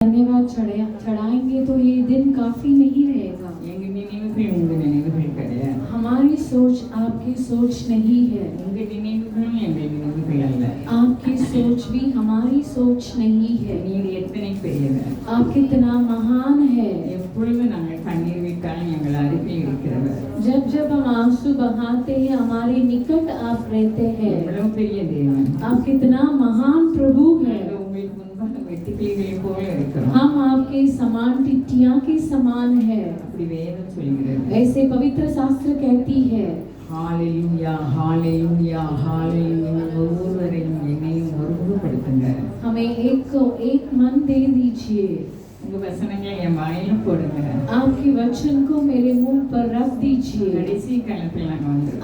धन्यवाद चढ़ाएंगे तो ये दिन काफी नहीं रहेगा। हमारी सोच आपकी सोच नहीं है, आपकी सोच भी हमारी सोच नहीं है। आप कितना महान है। जब जब हम आंसू बहाते हैं हमारे निकट आप रहते हैं। आप कितना महान प्रभु है। हम आपके समान टिट्टियां के समान है, ऐसे पवित्र शास्त्र कहती है। Hallelujah hallelujah hallelujah. हमें एक मन दे दीजिए। आपके वचन को मेरे मुंह पर रख दीजिए।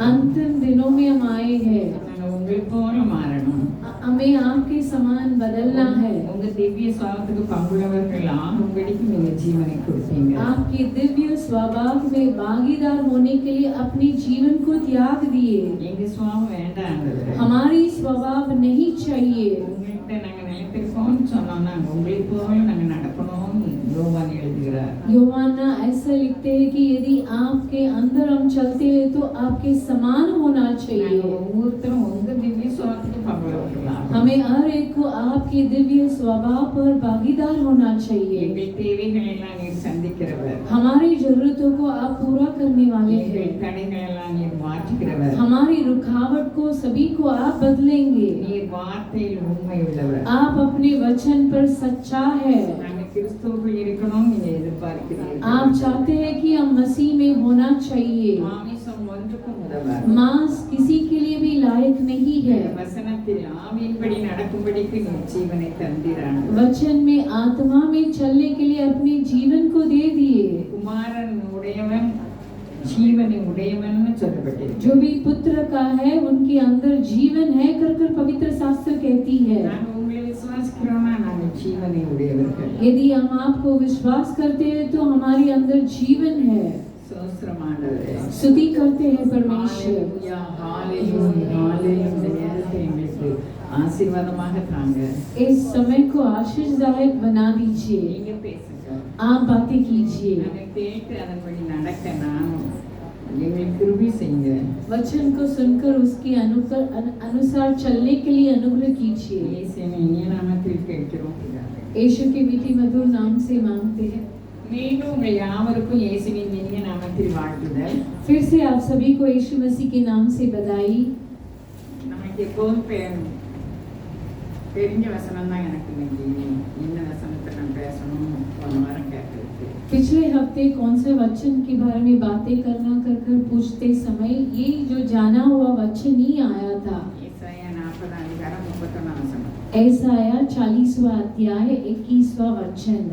अंतिम दिनों में हम आए हैं, हमें आपके समान बदलना है। आपके दिव्य स्वभाव में भागीदार होने के लिए अपने जीवन को त्याग दिए। हमारी स्वभाव नहीं चाहिए। योहाना ऐसा लिखते हैं कि यदि आपके अंदर हम चलते हैं तो आपके समान होना चाहिए। हमें हर एक को आपके दिव्य स्वभाव पर भागीदार होना चाहिए। हमारी जरूरतों को आप पूरा करने वाले हैं। हमारी रुकावट को सभी को आप बदलेंगे। आप अपने वचन पर सच्चा है। आप चाहते हैं कि हम मसीह में होना चाहिए। मांस किसी के लिए भी लायक नहीं है। वचन में आत्मा में चलने के लिए अपने जीवन को दे दिए। जो भी पुत्र का है उनके अंदर जीवन है कर पवित्र शास्त्र कहती है। यदि हम आपको विश्वास करते हैं तो हमारे अंदर जीवन है। स्तुति करते हैं परमेश्वर। इस समय को आशीषदायक बना दीजिए। आप बातें कीजिए। वचन को सुनकर उसके अनुसार चलने के लिए अनुग्रह कीजिए। यीशु के मीठी मधुर नाम से मांगते हैं। फिर से आप सभी को यीशु मसीह के नाम से बधाई। पिछले हफ्ते कौन से वचन के बारे में बातें कर पूछते समय ये जो जाना हुआ वचन ही आया था। ऐसा आया 40वां अध्याय 21वां वचन।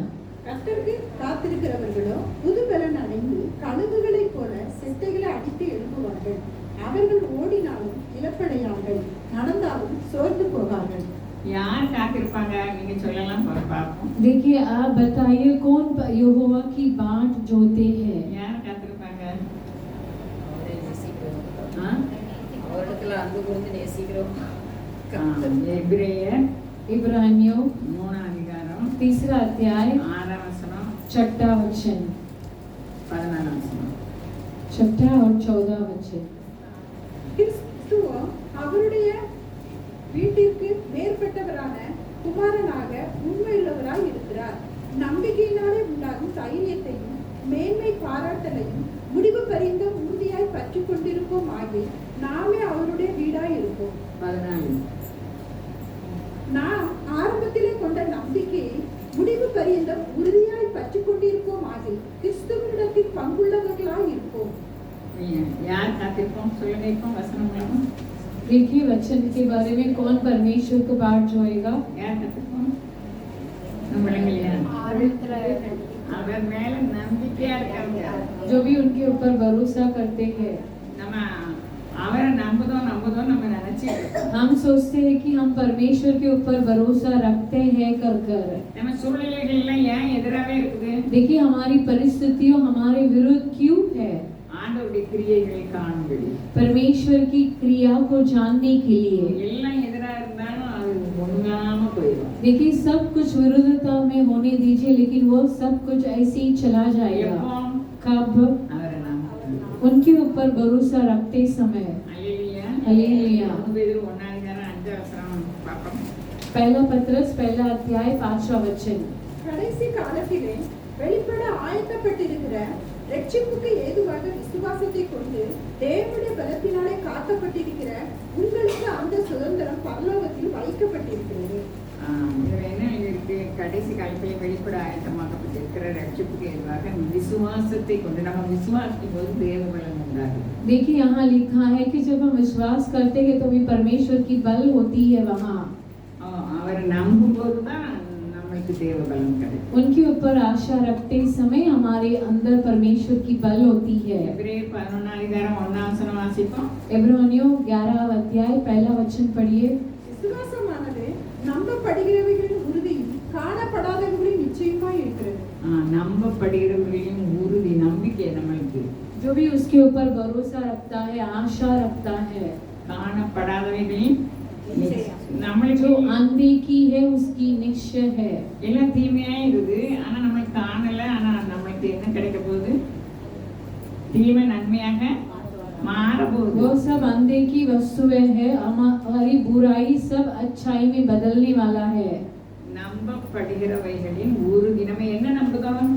கர்த்தருக்கு காத்திருக்கிறவர்களோ புது பலன் அடைந்து கழுகுகளைப் போல செட்டைகளை அடித்து எழுப்புவார்கள். அவர்கள் ஓடினாலும் இழப்படையார்கள், நடந்தாலும் சோர்ந்து போவார்கள். यार காத்திருப்பாங்க நீங்க சொல்லலாம் பாப்போம்। देखिए आप बताइए कौन यहोवा की बाट जोते हैं। यार காத்திருப்பாங்க அவர்களுக்கு அன்பு கூர்ந்து நேசிக்கிறோம்। इब्रानियों 3 அதிகாரம் 3 अध्याय 6 वचन 6 वचन 14 वचन 6 और 14 वचन। கிறிஸ்து அவருடைய வீட்டிற்கு மேற்பட்டவரான குமாரனாக உண்மையுள்ளவராய் இருக்கிறார். நம்பிக்கையினாலே உண்டாகும் தைரியத்தையும் மேன்மை பாராட்டலையும் முடிவு பரிந்த உறுதியாய் பற்றி கொண்டிருப்போம் ஆகி நாமே அவருடைய வீடாய் இருப்போம். நாம் ஆரம்பத்திலே கொண்ட நம்பிக்கையை முடிவு பரியந்தம் உறுதியாய் பற்றி கொண்டிருப்போம் ஆகி கிறிஸ்துவினிடத்தில் பங்குள்ளவர்களாய் இருப்போம்। देखिए वचन के बारे में कौन परमेश्वर को बाट जोएगा। जो भी उनके ऊपर भरोसा करते हैं। हम सोचते हैं कि हम परमेश्वर के ऊपर भरोसा रखते हैं कर देखिए हमारी परिस्थितियों हमारे विरुद्ध क्यों है। परमेश्वर की क्रिया को जानने के लिए देखिए सब कुछ विरुद्धता में होने दीजिए, लेकिन वो सब कुछ ऐसे ही चला जाएगा। எப்போ कब? அவரை நாம் उनके ऊपर भरोसा रखते समय। அல்லேலூயா हालेलुया। 1 பேதுரு 1:5 பாப்போம். पहला पत्रस पहला अध्याय 5वां वचन। கடைசி காலத்திலே வெளிப்பட ஆயத்தப்பட்டிருக்கிற ரட்சிப்புக்கு ஏதுவாக விசுவாசத்தை கொண்டு தேவனுடைய பலத்தினாலே காக்கப்பட்டிருக்கிற உங்களுக்கு அந்த சுதந்திரம் பரலோகத்தில் வைக்கப்பட்டிருக்கிறது. இதுல என்ன இருக்கு? கடைசி காலத்தில் வெளிப்பட ஆயத்தமாக்கப்பட்டிருக்கிற ரட்சிப்புக்கு ஏதுவாக விசுவாசத்தை கொண்டு நம்ம விசுவாசிக்கும் போது தேவ பலன் உண்டாகும். देखिए यहाँ लिखा है कि जब हम विश्वास करते हैं तो भी परमेश्वर की बल होती है वहाँ। அவரை நம்பும் போதுதான் நம்மளுக்கு தேவ பலன் கிடைக்கும். उनके ऊपर आशा रखते समय हमारे अंदर परमेश्वर की बल होती है। எபிரேயர் 11:1 வாசிப்போம். इब्रानियों 11 अध्याय पहला वचन पढ़िए। விசுவாசமானது நம்பப்படுகிறவைகளின் உறுதியும் காணப்படாதவைகளின் நிச்சயமாய் இருக்கிறது. நம்பப்படுகிறவர்களின் உறுதி நம்பிக்கை நம்மளுக்கு. जो भी उसके ऊपर भरोसा रखता है, आशा रखता है। காணப்படாதவைகளின் நிச்சயம். நம்மளுக்கு जो अनदेखी है उसकी निश्चय है। எல்லாம் தீமையா இருக்குது, ஆனா நம்மளுக்கு காணல. ஆனா நம்மளுக்கு என்ன கிடைக்க போகுது? தீமை நன்மையாக மாற போகுது. वो सब अनदेखी वस्तुएं है, हमारी बुराई सब अच्छाई में बदलने वाला है। நம்பப்படுகிறவைகளின் உறுதி. நம்ம என்ன நம்புகிறோம்?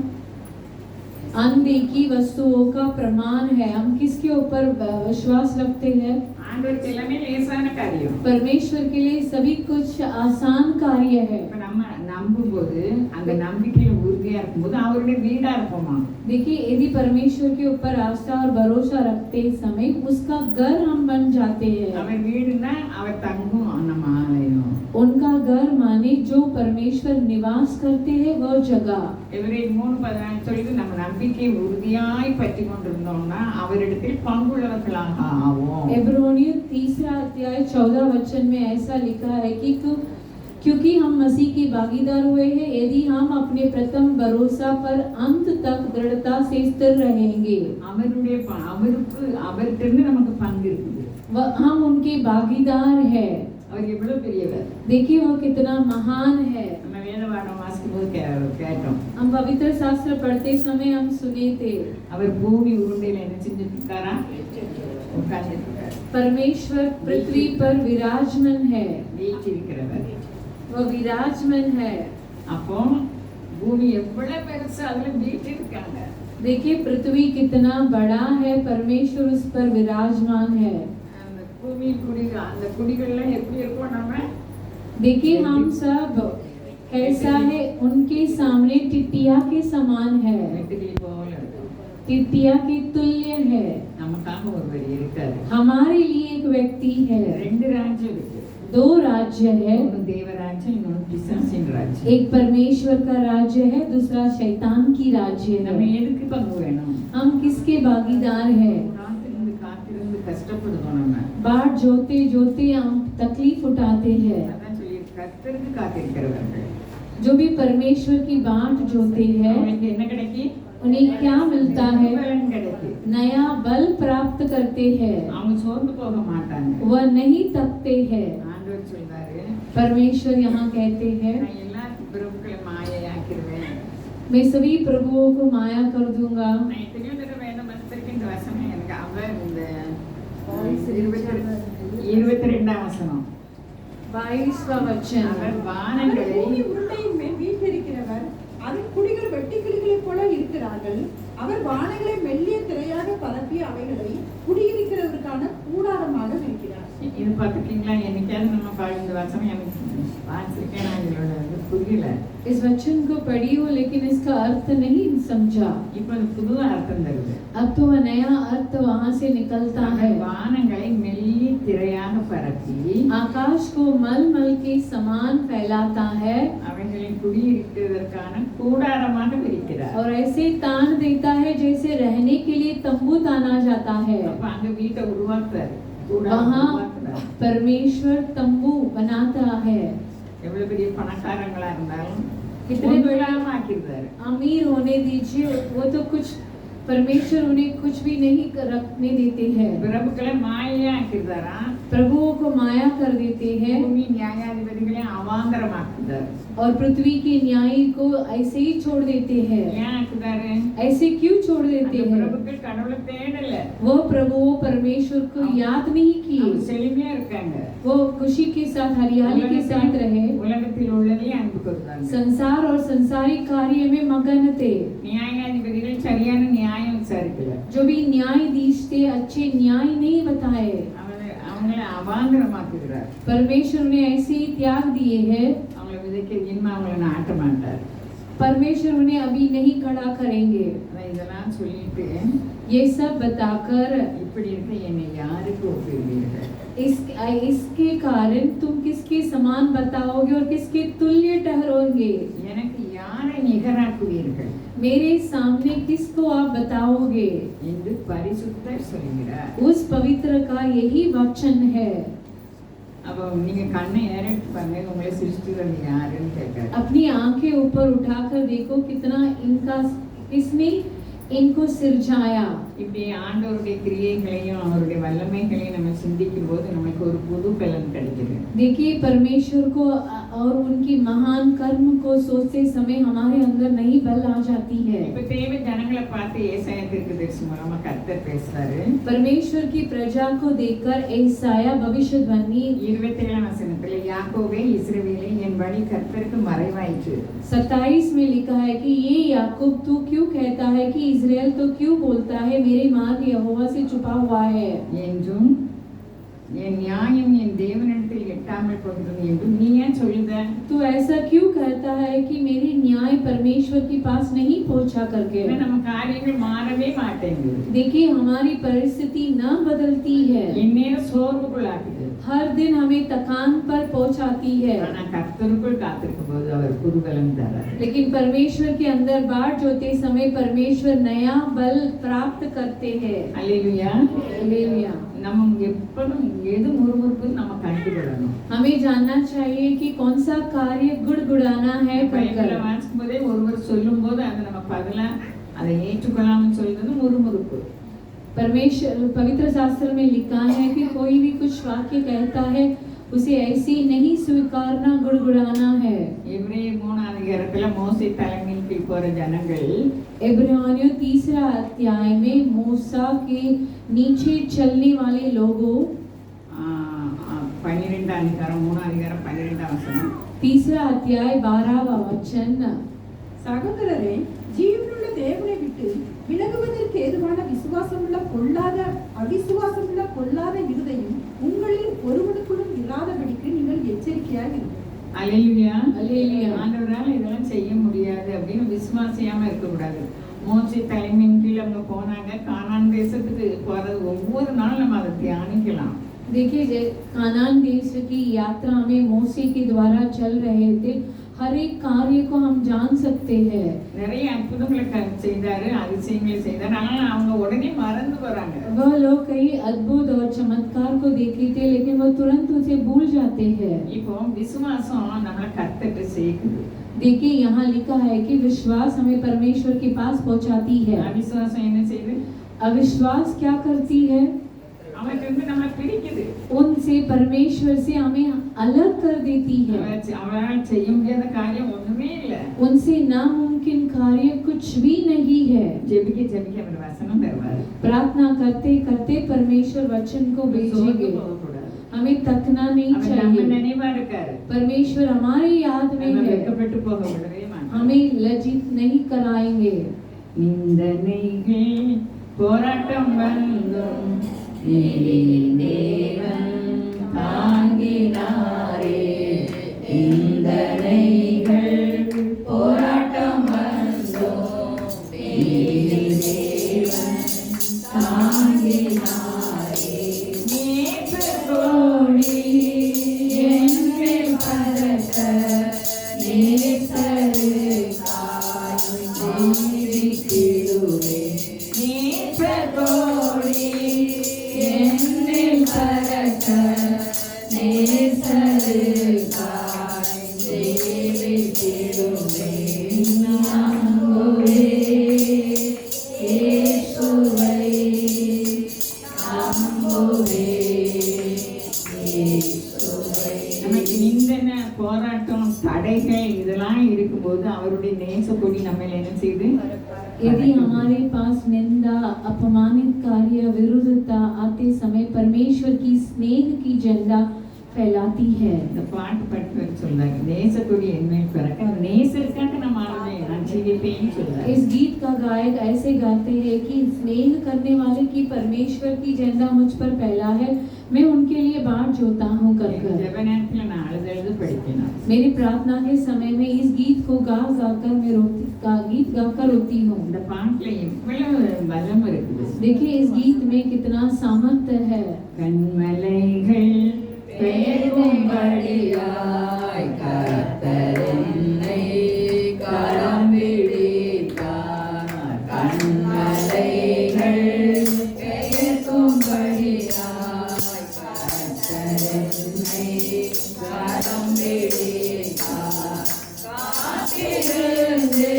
अनदेखी वस्तुओं का प्रमाण है। हम किसके ऊपर विश्वास रखते हैं? ஆண்டவருக்கு எல்லாமே லேசான காரியம். परमेश्वर के लिए सभी कुछ आसान कार्य है। இப்ப நம்ம நம்பும்போது அந்த நம்பிக்கையில உறுதியா இருக்கும்போது அவருடைய வீடா இருப்போமா? देखिए यदि परमेश्वर के ऊपर आस्था और भरोसा रखते समय उसका घर हम बन जाते हैं। அவர் வீடுனா அவர் தங்கும் நம்ம ஆலயம். उनका घर माने जो परमेश्वर निवास करते हैं वो जगह। எபிரேயர் 3:14 சொல்லுது, நம்ம நம்பிக்கை உறுதியாய் பற்றி கொண்டிருந்தோம்னா அவரிடத்தில் பங்குள்ளவர்களாக ஆவோம். इब्रानियों 3 अध्याय 14 वचन में ऐसा लिखा है कि क्योंकि हम मसीह के भागीदार हुए हैं, यदि हम अपने प्रथम भरोसा पर अंत तक दृढ़ता से स्थिर रहेंगे। அவர்கிட்ட நமக்கு பங்கு இருக்குது. हम उनके भागीदार हैं। அவர் எவ்வளவு பெரியவர். देखिए वो कितना महान है। நம்ம வேதவாடம் வாசிக்கும்போது கேட்டோம். हम पवित्र शास्त्र पढ़ते समय हम सुने थे। அவர் பூமி உருண்டையில என்ன செஞ்சுட்டு இருக்காரா? உட்கார்ந்துட்டு இருக்காரு. परमेश्वर पृथ्वी पर विराजमान है। வீற்றிருக்கிறவர். वो विराजमान है। அப்போ பூமி எவ்வளவு பெருசு, அதுல வீற்றிருக்காங்க. देखिए पृथ्वी कितना बड़ा है, परमेश्वर उस पर विराजमान है। அந்த பூமி குடிகள், அந்த குடிகள்லாம் எப்படி இருக்கும்? நம்ம देखिए हम सब कैसा है, उनके सामने टिटिया के समान है। வெட்டுக்கிளி போல இருக்கும். टिटिया के तुल्य है। நமக்காக ஒருவர் இருக்காரு. हमारे लिए एक व्यक्ति है। ரெண்டு ராஜ்யம் இருக்கு. दो राज्य है, ஒன்னு தேவராஜ்யம், இன்னொன்னு பிசாசின் ராஜ்யம். एक परमेश्वर का राज्य है, दूसरा शैतान की राज्य நம்ம है। எதுக்கு பங்கு வேணும்? हम किसके भागीदार हैं? காத்திருந்து கஷ்டப்படுவோம். நம்ம बाट जोते जोते हम तकलीफ उठाते हैं। அதான் சொல்லி கர்த்தருக்கு காத்திருக்கிறவர்கள். जो भी परमेश्वर की बाट जोते हैं அவங்களுக்கு என்ன கிடைக்கும்? उन्हें क्या मिलता है? பலன் கிடைக்கும். नया बल प्राप्त करते हैं। அவங்க சோர்ந்து போக மாட்டாங்க. वह नहीं थकते हैं। ஆண்டவர் சொல்றாரு, परमेश्वर यहाँ कहते हैं, நான் எல்லா பிரபுக்களை மாயையாக்கிடுவேன். मैं सभी प्रभुओं को माया कर दूंगा। நான் எத்தனையோ தடவை வேணும் மனத்திற்கு இந்த வசனம் எனக்கு அவர் இந்த 22ஆம் வசனம். 22वां वचन। அவர் அவர் வானங்களை பூமி உருண்டையின் மேல் வீற்றிருக்கிறவர். அதன் குடிகள் வெட்டுக்கிளிகளைப் போல இருக்கிறார்கள். அவர் வானங்களை மெல்லிய திரையாக பரப்பி அவைகளை குடியிருக்கிறவருக்கான கூடாரமாக இருக்கிறார். இது பார்த்துட்டீங்களா? என்னைக்காவது நம்ம இந்த வசனம் எனக்கு வாசிருக்கேன், நான் இதோட புரியல. इस वचन को पढ़ी हो लेकिन इसका अर्थ नहीं समझा। இப்போ அது புது அர்த்தம் தருது. अब तो वह नया अर्थ वहाँ से निकलता है। வானங்களை மெல்லிய திரையாக பரப்பி आकाश को मलमल के समान फैलाता है அவைகளின் குடியிருக்கிறதற்கான கூடாரமாக விரிக்கிறார். और ऐसे तान देता है जैसे रहने के लिए तंबू ताना जाता है। அப்ப அங்க வீட்டை உருவாக்குறாரு. கூடாரம் वहाँ உருவாக்குறாரு. परमेश्वर तंबू बनाता है। எவ்வளவு பெரிய பணக்காரங்களா இருந்தாலும் कितने बड़े ஆக்கிடுறாரு. अमीर होने दीजिए, वो तो कुछ परमेश्वर उन्हें कुछ भी नहीं रखने देते हैं। பிரபுக்களை மாயையா ஆக்கிடுறாரா, प्रभुओं को माया कर देते हैं பூமி நியாயாதிபதிகளை அவாந்தரமாக்குறார்। और पृथ्वी के न्यायी को ऐसे ही छोड़ देते हैं। ஏன் ஆக்குறாரு? ऐसे क्यों छोड़ देते அந்த हैं? பிரபுக்கள் கடவுளை தேடல, वो प्रभुओं परमेश्वर को याद नहीं किए, அவங்க செழிமையா இருக்காங்க, वो खुशी के साथ हरियाली के साथ रहे, உலகத்தில் உள்ளதை அன்பு கூர்ந்தாங்க। संसार और संसारिक कार्य में मगन थे। நியாயாதிபதிகள் சரியான நியாயம் விசாரிக்கல, जो भी न्यायाधीश थे अच्छे न्याय नहीं बताए। அவங்களை அவாந்தரமாக்குகிறார்। परमेश्वर ने ऐसे ही त्याग दिए हैं। அவங்களை விதைக்க இனிமே அவங்களை நாட்ட மாட்டார்। परमेश्वर उन्हें अभी नहीं खड़ा करेंगे। இதெல்லாம் சொல்லிட்டு ये सब बताकर இப்படி இருக்க என்னை யாருக்கு ஒப்பிடுவீர்கள்? इसके कारण तुम किसके समान बताओगे और किसके तुल्य ठहरोगे? எனக்கு யாரை நிகராக்குவீர்கள்? मेरे सामने किसको आप बताओगे? என்று பரிசுத்தர் சொல்கிறார்। उस पवित्र का यही वचन है। அப்போ நீங்க கண்ணை ஏறிட்டு பாருங்க, உங்களை சிருஷ்டித்தது யாருன்னு கேட்காரு। अपनी आंखें ऊपर उठाकर देखो कितना किसने इनको सिरजाया। இப்படி ஆண்டவருடைய கிரியைகளையும் அவருடைய வல்லமைகளையும் நம்ம சிந்திக்கும் போது நமக்கு ஒரு புது பலன் கிடைக்குது। देखिए परमेश्वर को और उनकी महान कर्म को सोचते समय हमारे अंदर नई बल आ जाती है। இப்ப தேவ ஜனங்களை பார்த்து ஏசாயா தீர்க்கதரிசி மூலமா கர்த்தர் பேசுறாரு। परमेश्वर की प्रजा को देखकर यशायाह भविष्यवाणी 27 வசனத்துல யாக்கோபே இஸ்ரவேலே என் வழி கர்த்தருக்கு மறைவாயிற்று। 27 में लिखा है कि ये याकूब तू क्यों कहता है कि इस्राएल तो क्यों बोलता है मेरे मार्ग यहोवा से छुपा हुआ है। என்றும் என் நியாயம் என் தேவனிடத்தில் எட்டாமல் போகிறது என்றும் நீ ஏன் சொல்லுத? तू ऐसा क्यों कहता है कि मेरी न्याय परमेश्वर के पास नहीं पहुंचा करके? நம்ம காரியங்கள் மாறவே மாட்டேங்குது। देखिए हमारी परिस्थिति न बदलती है, இந்நேரம் சோர்வுக்குள்ளாக்குது, हर दिन हमें थकान पर पहुंचाती है। ஆனா கர்த்தருக்குள் காத்திருக்கும் போது அவர் புதுபலம் தரார்। लेकिन परमेश्वर के अंदर बाट जोते समय परमेश्वर नया बल प्राप्त करते हैं। அல்லேலூயா। हालेलुया। நம்ம எப்பவும் எது முறுமுறுப்பு நம்ம கண்டுபிடணும்। हमें जानना चाहिए कि कौन सा कार्य गुड़गुड़ाना है பைபிளை कर வாசிக்கும் போதே ஒருவர் சொல்லும்போது அதை நம்ம பதிலா அதை ஏற்றுக்கொள்ளாமல் சொல்றது முறுமுறுப்பு। परमेश्वर पवित्र शास्त्र में लिखा है कि कोई भी कुछ वाक्य कहता है उसे ऐसे नहीं स्वीकारना गुड़गुड़ाना है। எபிரேயர் 3 அதிகாரத்துல மோசே தலைமையின் கீழ் போற ஜனங்கள் इब्रानियों 3 अध्याय में मूसा के नीचे चलने वाले लोगों 12 அதிகாரம் 3 அதிகாரம் 12 வசனம் 3 अध्याय 12वां वचन। சகோதரரே, ஜீவனுள்ள தேவனை விட்டு விலகுவதற்கு ஏதுவான அவிசுவாசமுள்ள பொல்லாத இருதயம் உங்களில் ஒருவனுக்குள்ளும் இராதபடிக்கு நீங்கள் எச்சரிக்கையாக இருங்கள். அல்லேலூயா। அல்லேலூயா। ஆண்டவரால் இதெல்லாம் செய்ய முடியாது அப்படின்னு விசுவாசியாம இருக்கக்கூடாது। மோசே தலைமையின் கீழ் அவங்க போனாங்க, கானான் தேசத்துக்கு போறது ஒவ்வொரு நாளும் நம்ம அதை தியானிக்கலாம்। देखिए कानान देश की यात्रा में मूसा के द्वारा चल रहे थे, हर एक कार्य को हम जान सकते हैं। நிறைய அற்புதங்களை செய்தாரு, அதிசயங்களை செய்தாரு, ஆனா அவங்க உடனே மறந்து போறாங்க। वह लोग कई अद्भुत और चमत्कार को देखे थे लेकिन वो तुरंत उसे भूल जाते हैं। இப்போ விசுவாசம் நம்மளை கர்த்தர்கிட்ட சேர்க்குது। देखिए यहाँ लिखा है कि विश्वास हमें परमेश्वर के पास पहुंचाती है। அவிசுவாசம் என்ன செய்யுது? अविश्वास क्या करती है? அவனுக்கு வந்து நம்மளை பிடிக்குது, उनसे परमेश्वर से हमें अलग कर देती है। அவனால் செய்ய முடியாத காரியம் ஒண்ணுமே இல்லை, उनसे नामुमकिन कार्य कुछ भी नहीं है। ஜெபிக்க ஜெபிக்க அவர் வசனம் தருவார்। प्रार्थना करते करते परमेश्वर वचन को भेजेंगे। हमें थकना नहीं நம்ம चाहिए। நினைவா இருக்காரு, परमेश्वर हमारी याद में நம்ம है, வெட்கப்பட்டு போக விடவே மாட்டார்। हमें लज्जित नहीं कराएंगे। நிந்தனைகள் போராட்டம் வந்தும் தேவன் தாங்கினாரே, நிந்தனைகள் போராட்டம் வந்தும் தேவன் தாங்கினாரே, நேசரோடி என்னில் பறக்க நேசருக்காய் ஜீவித்திடுவே, நேசரோடி என்னில் பறக்க நேசருக்காய் ஜீவித்திடுவே, நம்புவே மேல என்ன செய்து यदि हमारे पास निंदा अपमानित कार्य विरुद्धता आते समय परमेश्वर की स्नेह की झंडा फैलाती है। இந்த பாட்டு படிப்பவர் சொல்றாரு நேசத்துடைய என்மேல் பிறக்க நேசருக்காக நான் ஆளுவேன் நான் ஜீவிப்பேன்னு சொல்றாரு। इस गीत का गायक ऐसे गाते हैं कि स्नेह करने वाले की परमेश्वर की झंडा मुझ पर फैला है, मैं उनके लिए बाट जोता हूँ कर कर। ஜெப நேரத்துல நான் அழுது படிப்பேன்। मेरी प्रार्थना के समय में इस गीत को गा कर मैं गीत गाकर रोती हूँ। இந்த பாட்டுல எவ்வளவு பலம் இருக்குது। देखिए इस गीत में कितना सामर्थ्य है। கண்மலைகள் பெரும்படியாய் கர்த்தர் என்னை கரம் பிடித்தார். கண்மலைகள் பெயர்க்கும்படியாய் கர்த்தர் என்னை கரம் பிடித்தார். காத்திருந்து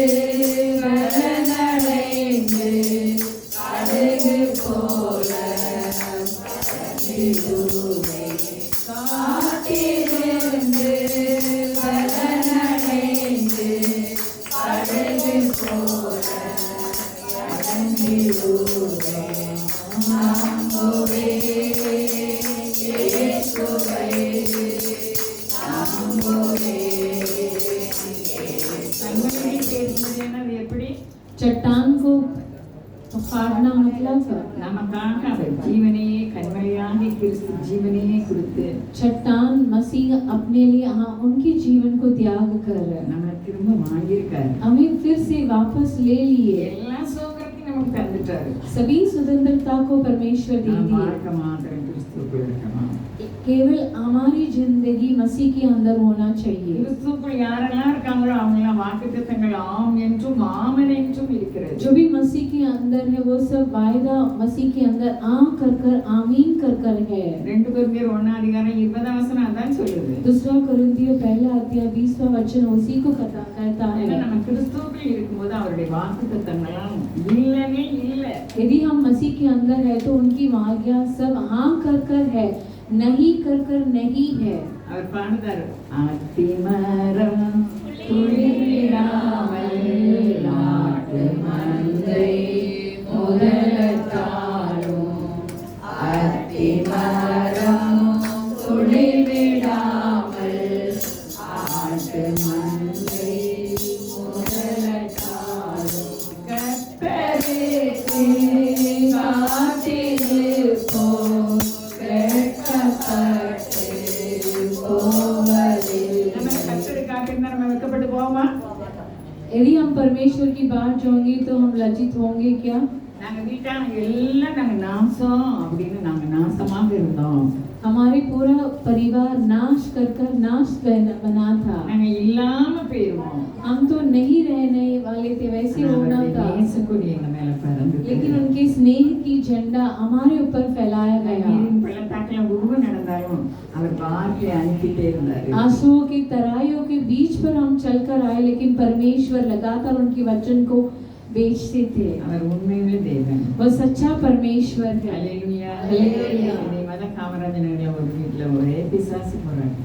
பலனடைந்து கடுகு போல பறந்திடுவே. காத்திருந்து பலனடைந்து கடுகு போல பறந்திடுவே. நம்புவே இயேசுவை நம்புவே. கண்மலைகள் பேசுவது என்னது எப்படி चट्टान को फाड़ना मतलब நமக்காக அவர் ஜீவனையே கண்மலையாகி கிறிஸ்து ஜீவனையே கொடுத்து चट्टान मसीह अपने लिए हाँ उनके जीवन को त्याग कर நம்மளை திரும்ப வாங்கியிருக்காரு। हमें फिर से वापस ले लिए। எல்லா சுதந்திரத்தையும் நமக்கு தந்துட்டாரு। सभी स्वतंत्रता को परमेश्वर दे நாம் दिए। வாழ்க்கை மாத்திரம் கிறிஸ்துவுக்குள் இருக்கணும்। केवल हमारी जिंदगी मसीह के अंदर होना चाहिए। கிறிஸ்துவுக்குள் யாரெல்லாம் இருக்காங்களோ அவங்கெல்லாம் வாக்குத்தத்தங்கள் ஆம் என்றும் ஆமென் என்றும் இருக்கிறது। जो भी मसीह के अंदर है वो सब वायदा मसीह के अंदर कर आमीन कर है। 2 கொரிந்தியர் 1:20 அதான் சொல்லுது। दूसरा कोरिन्थियों 1:20 वचन उसी को कहता है। ஏன்னா நம்ம கிறிஸ்துவுக்குள் இருக்கும்போது அவருடைய வாக்குத்தத்தங்கள்லாம் இல்லவே இல்லை। यदि हम मसीह के अंदर है तो उनकी आज्ञा सब हाँ कर है, नहीं कर नहीं है। அவர் பாடுதாரு அத்திமரம் துளிராமல் நாட்டு மந்தை முதலத்தாலும் அத்திமரம் துளிர்விடாமல் ஆட்டு மந்தை முதலத்தாலும் கர்த்தருக்கு காத்திருப்போம் வெட்கப்பட்டு போவதில்லை. நம்ம கர்த்தருக்காக இருந்தா நம்ம வெட்கப்பட்டு போவோமா? यदि हम परमेश्वर की बात जाएंगे तो हम लज्जित होंगे क्या? நாங்க வீட்டாங்க எல்லாம் நாங்க நாசம் அப்படின்னு நாங்க நாசமாக இருந்தோம்। हमारे पूरा परिवार नाश कर नाश बना था। நாங்க இல்லாம போயிருவோம்। हम तो नहीं रहने वाले थे, वैसे होना था। நேசக்குடி எங்க மேல பறந்து लेकिन उनके स्नेह की झंडा हमारे ऊपर फैलाया गया। நீரின் பள்ளத்தாக்குல உருவ நடந்தாலும் அவர் வார்த்தை அனுப்பிட்டே இருந்தாரு। आंसुओं की तराइयों के बीच पर हम चलकर आए, लेकिन परमेश्वर लगातार उनके वचन को बेचते थे। அவர் उन्में தேவன்। वह सच्चा परमेश्वर है। Hallelujah hallelujah. இதே மாதிரி காமராஜ் நகர்ல ஒரு வீட்ல ஒரே பிசாசு போறாங்க।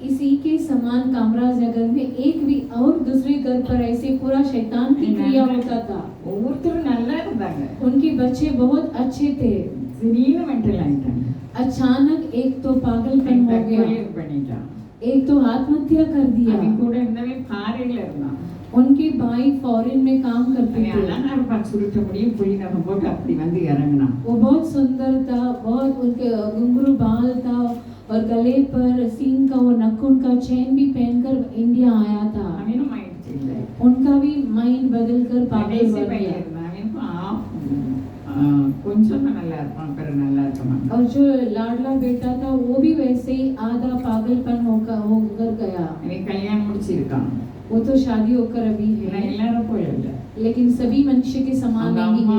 इसी के समान कामराज नगर में एक भी और दूसरे घर पर ऐसे पूरा शैतान की क्रिया होता था। ஒவ்வொருத்தரும் நல்லா இருந்தாங்க। उनके बच्चे बहुत अच्छे थे। திடீர்னு மென்டல் ஆயிட்டாங்க। अचानक एक तो पागलपन हो गया, பண்ணிட்டான்। एक तो आत्महत्या कर दिया। அவன் கூட இருந்தவன் ஃபாரின்ல இருந்தான்। उनके भाई फॉरेन में काम करते थे। அழகா இருப்பான், சுருட்ட முடியும் புள்ளி நகம் போட்டு அப்படி வந்து இறங்கினான்। वो बहुत सुंदर था, बहुत उनके घुंघरू बाल था और गले पर सींग का वो नखून का चेन भी पहनकर इंडिया आया था। அவனும் மைண்ட் சேஞ்ச் ஆயிட்டான்। उनका भी माइंड बदलकर पागल கடைசி हो பையன் गया। இருந்தான்। கொஞ்சம் நல்லா இருப்பான், பிறகு நல்லா இருக்க மாட்டான்। और जो लाडला बेटा था वो भी वैसे ही आधा पागलपन होकर गया। அவன் கல்யாணம் முடிச்சிருக்கான்। वो तो शादी होकर अभी ஏன்னா है, எல்லாரும் போல இல்ல। लेकिन सभी मनुष्य के समान नहीं है।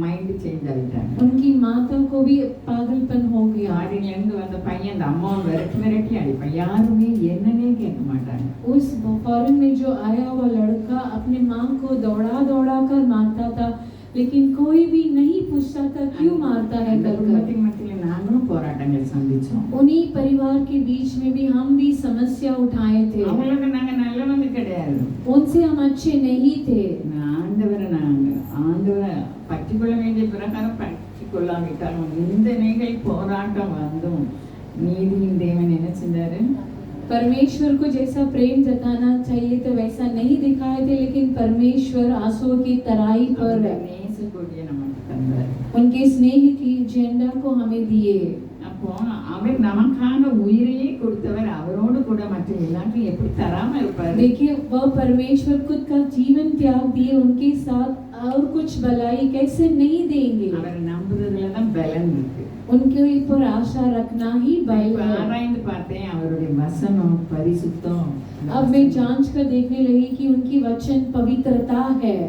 மைண்ட் சேஞ்ச் ஆயிட்டாங்க। उनकी माता को भी पागलपन हो गया। ஃபாரின்ல இருந்து வந்த பையன் அந்த அம்மாவை விரட்டி அடிப்பான்। யாருமே என்னன்னே கேட்க மாட்டாங்க। उस फॉरेन में जो आया वो लड़का अपने माँ को दौड़ा कर मारता था, लेकिन कोई भी नहीं पूछता था क्यों मारता है कर कर। குடும்பத்தின் மத்தியில நாங்களும் போராட்டங்கள் சந்திச்சோம். उन्हीं परिवार के बीच में भी हम भी समस्या उठाए थे। அவங்களுக்கு நாங்க நல்லவங்க கிடையாது. उनसे हम अच्छे नहीं थे। ஆண்டவரை பற்றிக்கொள்ள வேண்டிய பிரகாரம் பற்றிக்கொள்ளாவிட்டாலும் நிந்தனைகள் போராட்டம் வந்தும் நீதியின் தேவன் என்ன செஞ்சாரு? परमेश्वर को जैसा प्रेम जताना चाहिए तो वैसा नहीं दिखाए थे, लेकिन परमेश्वर आंसुओं की तराई पर நேசக்கூடிய நமக்கு தந்தார். उनके स्नेह की झंडा को हमें दिए। அப்போ அவர் நமக்காக உயிரையே கொடுத்தவர், அவரோடு கூட மற்ற எல்லாத்தையும் எப்படி தராம இருப்பாரு? देखिए वह परमेश्वर खुद का जीवन त्याग दिए, उनके साथ और कुछ भलाई कैसे नहीं देंगे? அவரை நம்புறதுல தான் பலன் இருக்கு. उनके ऊपर आशा रखना ही बल है। ஆராய்ந்து பார்த்தேன், அவருடைய வசனம் பரிசுத்தம். अब मैं जांच कर देखने लगी कि उनकी वचन पवित्रता है।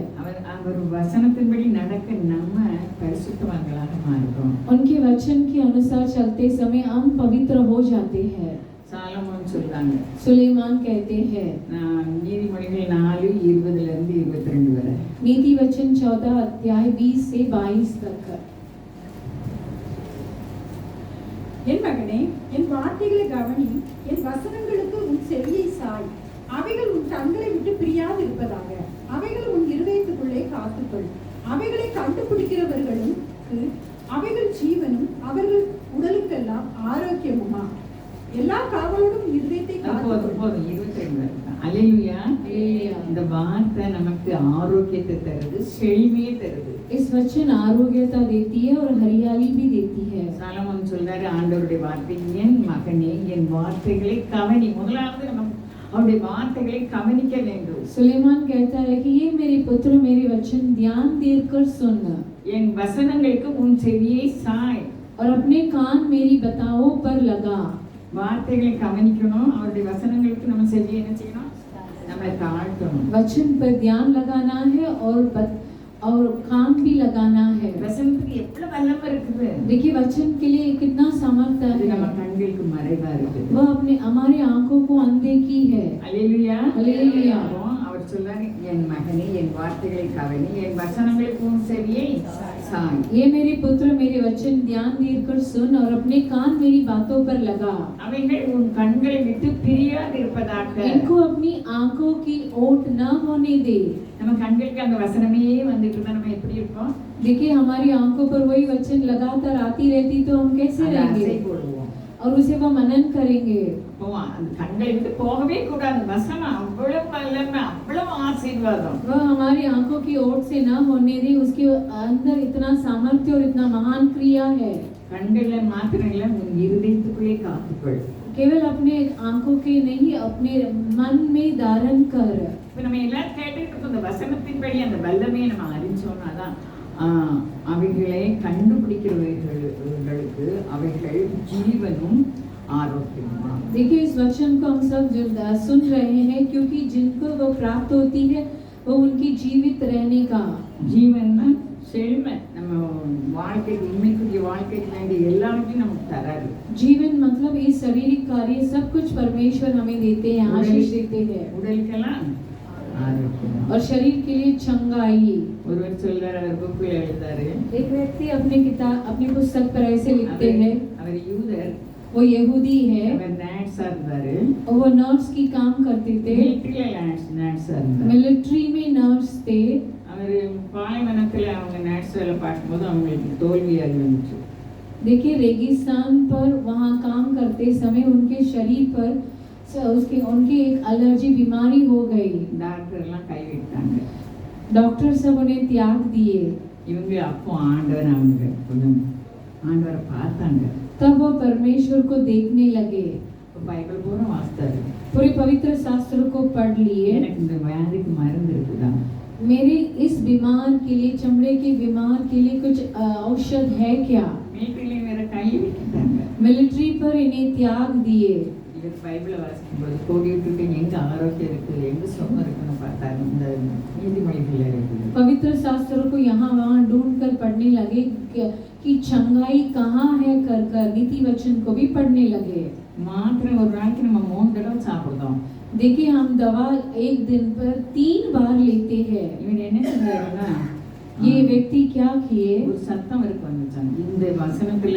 அவர் வசனத்தின்படி நடக்க நம்ம பரிசுத்தவான்களாக மாறுறோம். उनके वचन के अनुसार चलते समय हम पवित्र हो जाते हैं। சாலமோன் சொல்றாங்க, सुलेमान कहते हैं, நீதிமொழிகள் 4:20 இருந்து 22 வரை, नीति वचन 14 अध्याय 20 से 22 तक। என் மகனே, என் வார்த்தைகளை கவனி, என் வசனங்களுக்கு உன் செவியை சாய். அவைகள் உன் கண்களை விட்டு பிரியாது இருப்பதாக. அவைகள் உன் இருதயத்துக்குள்ளே காத்துக்கொள். அவைகளை கண்டுபிடிக்கிறவர்களும் அவைகள் ஜீவனும் அவர்கள் உடலுக்கெல்லாம் ஆரோக்கியமுமா. எல்லா காவலோடும் இருதயத்தை காத்துக்கொள். போதும் 22 வரை. அல்லேலூயா. இந்த வார்த்தை நமக்கு ஆரோக்கியத்தை தருது, செழிமையை தருது. इस वचन आरोग्यता देती है और हरियाली भी देती है। சாலமோன் சொல்றாரு, ஆண்டவருடைய வார்த்தை, என் மகனே என் வார்த்தைகளை கவனி. முதலாவது நம்ம அவருடைய வார்த்தைகளை கவனிக்க வேண்டும். सुलेमान कहता है कि ये मेरे पुत्र मेरे वचन ध्यान देकर सुन। என் வசனங்களுக்கு உன் செவியை சாய். और अपने कान मेरी बताओ पर लगा। வார்த்தைகளை கவனிக்கணும், அவருடைய வசனங்களுக்கு நம்ம செவியை என்ன செய்யணும்? நம்மளை தாழ்த்தணும். वचन पर ध्यान लगाना है और कान भी लगाना है। வசனத்துக்கு எவ்வளவு வல்லமை இருக்குது. देखिए वचन के लिए कितना सामर्थ्य அது है। நம்ம கண்களுக்கு மறைவா இருக்குது. वह अपने हमारे आंखों को अंधे की है। அல்லேலூயா. அல்லேலூயா. அவர் சொல்றாரு, என் மகனே என் வார்த்தைகளை கவனி, என் வசனங்களுக்கு உன் செவியை சாய். ये मेरे पुत्र मेरे वचन ध्यान देकर सुन और अपने कान मेरी बातों पर लगा। அவைகள் உன் கண்களை விட்டு பிரியாது இருப்பதாக. इनको अपनी आंखों की ओट न होने दे। நம்ம கண்களுக்கு அந்த வசனமே வந்துட்டு இருந்தா நம்ம எப்படி இருப்போம்? देखिए हमारी आंखों पर वही वचन लगातार आती रहती तो हम कैसे அதை रहेंगे அசை போடுவோம். और उसे वो मनन करेंगे। அந்த கண்களை விட்டு போகவே கூடாது. வசனம் அவ்வளவு வல்லமை, அவ்வளவு ஆசீர்வாதம். वह हमारी आंखों की ओट से न होने दे, उसके अंदर इतना सामर्थ्य और इतना महान क्रिया है। கண்களை மாத்திரம் இல்ல, உன் இருதயத்துக்குள்ளே காத்துக்கொள். केवल अपने आंखों के नहीं, अपने मन में धारण कर। இப்ப நம்ம எல்லாம் கேட்டுட்டு இந்த வசனத்தின்படி அந்த வல்லமையை நம்ம அறிஞ்சோம்னாதான் அவைகளை கண்டுபிடிக்கிறவர்களுக்கு அவைகள் ஜீவனும் ஆரோக்கியமும். देखिए इस वचन को हम सब जो सुन रहे हैं, क्योंकि जिनको वो प्राप्त होती है वो उनकी जीवित रहने का ஜீவன்னா செழுமை. நம்ம வாழ்க்கைக்கு உண்மைக்குரிய வாழ்க்கைக்கு வேண்டிய எல்லாவற்றையும் நமக்கு தராது. जीवन मतलब ये शारीरिक कार्य सब कुछ परमेश्वर हमें देते हैं, आशीष देते हैं। உடலுக்கெல்லாம் ஆரோக்கியம். और शरीर के लिए चंगाई। ஒருவர் சொல்றாரு, அவர் புக்கில் எழுதாரு, एक व्यक्ति अपनी पुस्तक पर ऐसे लिखते हैं, அவர் யூதர், वो यहूदी है, அவர் நர்ஸா இருந்தாரு, और वो नर्स की काम करते थे, மிலிட்டரியில நர்ஸா இருந்தாரு. मिलिट्री में नर्स थे। அவர் பாலைவனத்துல அவங்க நர்ஸ் வேலை பார்க்கும்போது அவங்களுக்கு தோல்வியாக இருந்துச்சு. देखिए रेगिस्तान पर वहाँ काम करते समय उनके शरीर पर उनके एक एलर्जी बीमारी हो गई। டாக்டர் எல்லாம் கைவிட்டாங்க. डॉक्टर सब उन्हें त्याग दिए। இவங்க அப்போ அவங்க கொஞ்சம் ஆண்டவரை பார்த்தாங்க. तब वो परमेश्वर को देखने लगे, பைபிள் பூரா வாசித்தாரு. पूरे पवित्र शास्त्र को पढ़ लिए। எனக்கு இந்த வியாதிக்கு மருந்து இருக்குதா? मेरे इस बीमार के लिए, चमड़े के बीमार के लिए कुछ औषध है क्या? மிலிட்டரியில வேற கைவிட்டாங்க. मिलिट्री पर इन्हें त्याग दिए। இவர் பைபிளை வாசிக்கும்போது கோடி விட்டுட்டு எங்க ஆரோக்கியம் இருக்கு, எங்க சுகம் இருக்குன்னு பார்த்தாரு. இந்த நீதிமொழிகள் இருக்குது. पवित्र शास्त्र को यहाँ वहाँ ढूंढ कर पढ़ने लगे कि चंगाई कहाँ है कर नीति वचन को भी पढ़ने लगे। மாத்திரை ஒரு நாளைக்கு நம்ம 3 தடவை சாப்பிடுறோம். देखिए हम दवा एक दिन पर 3 बार लेते हैं। இவன் என்ன செஞ்சாருன்னா, ये व्यक्ति क्या किए? ஒரு சத்தம் இருக்கு வந்துச்சாங்க. இந்த வசனத்துல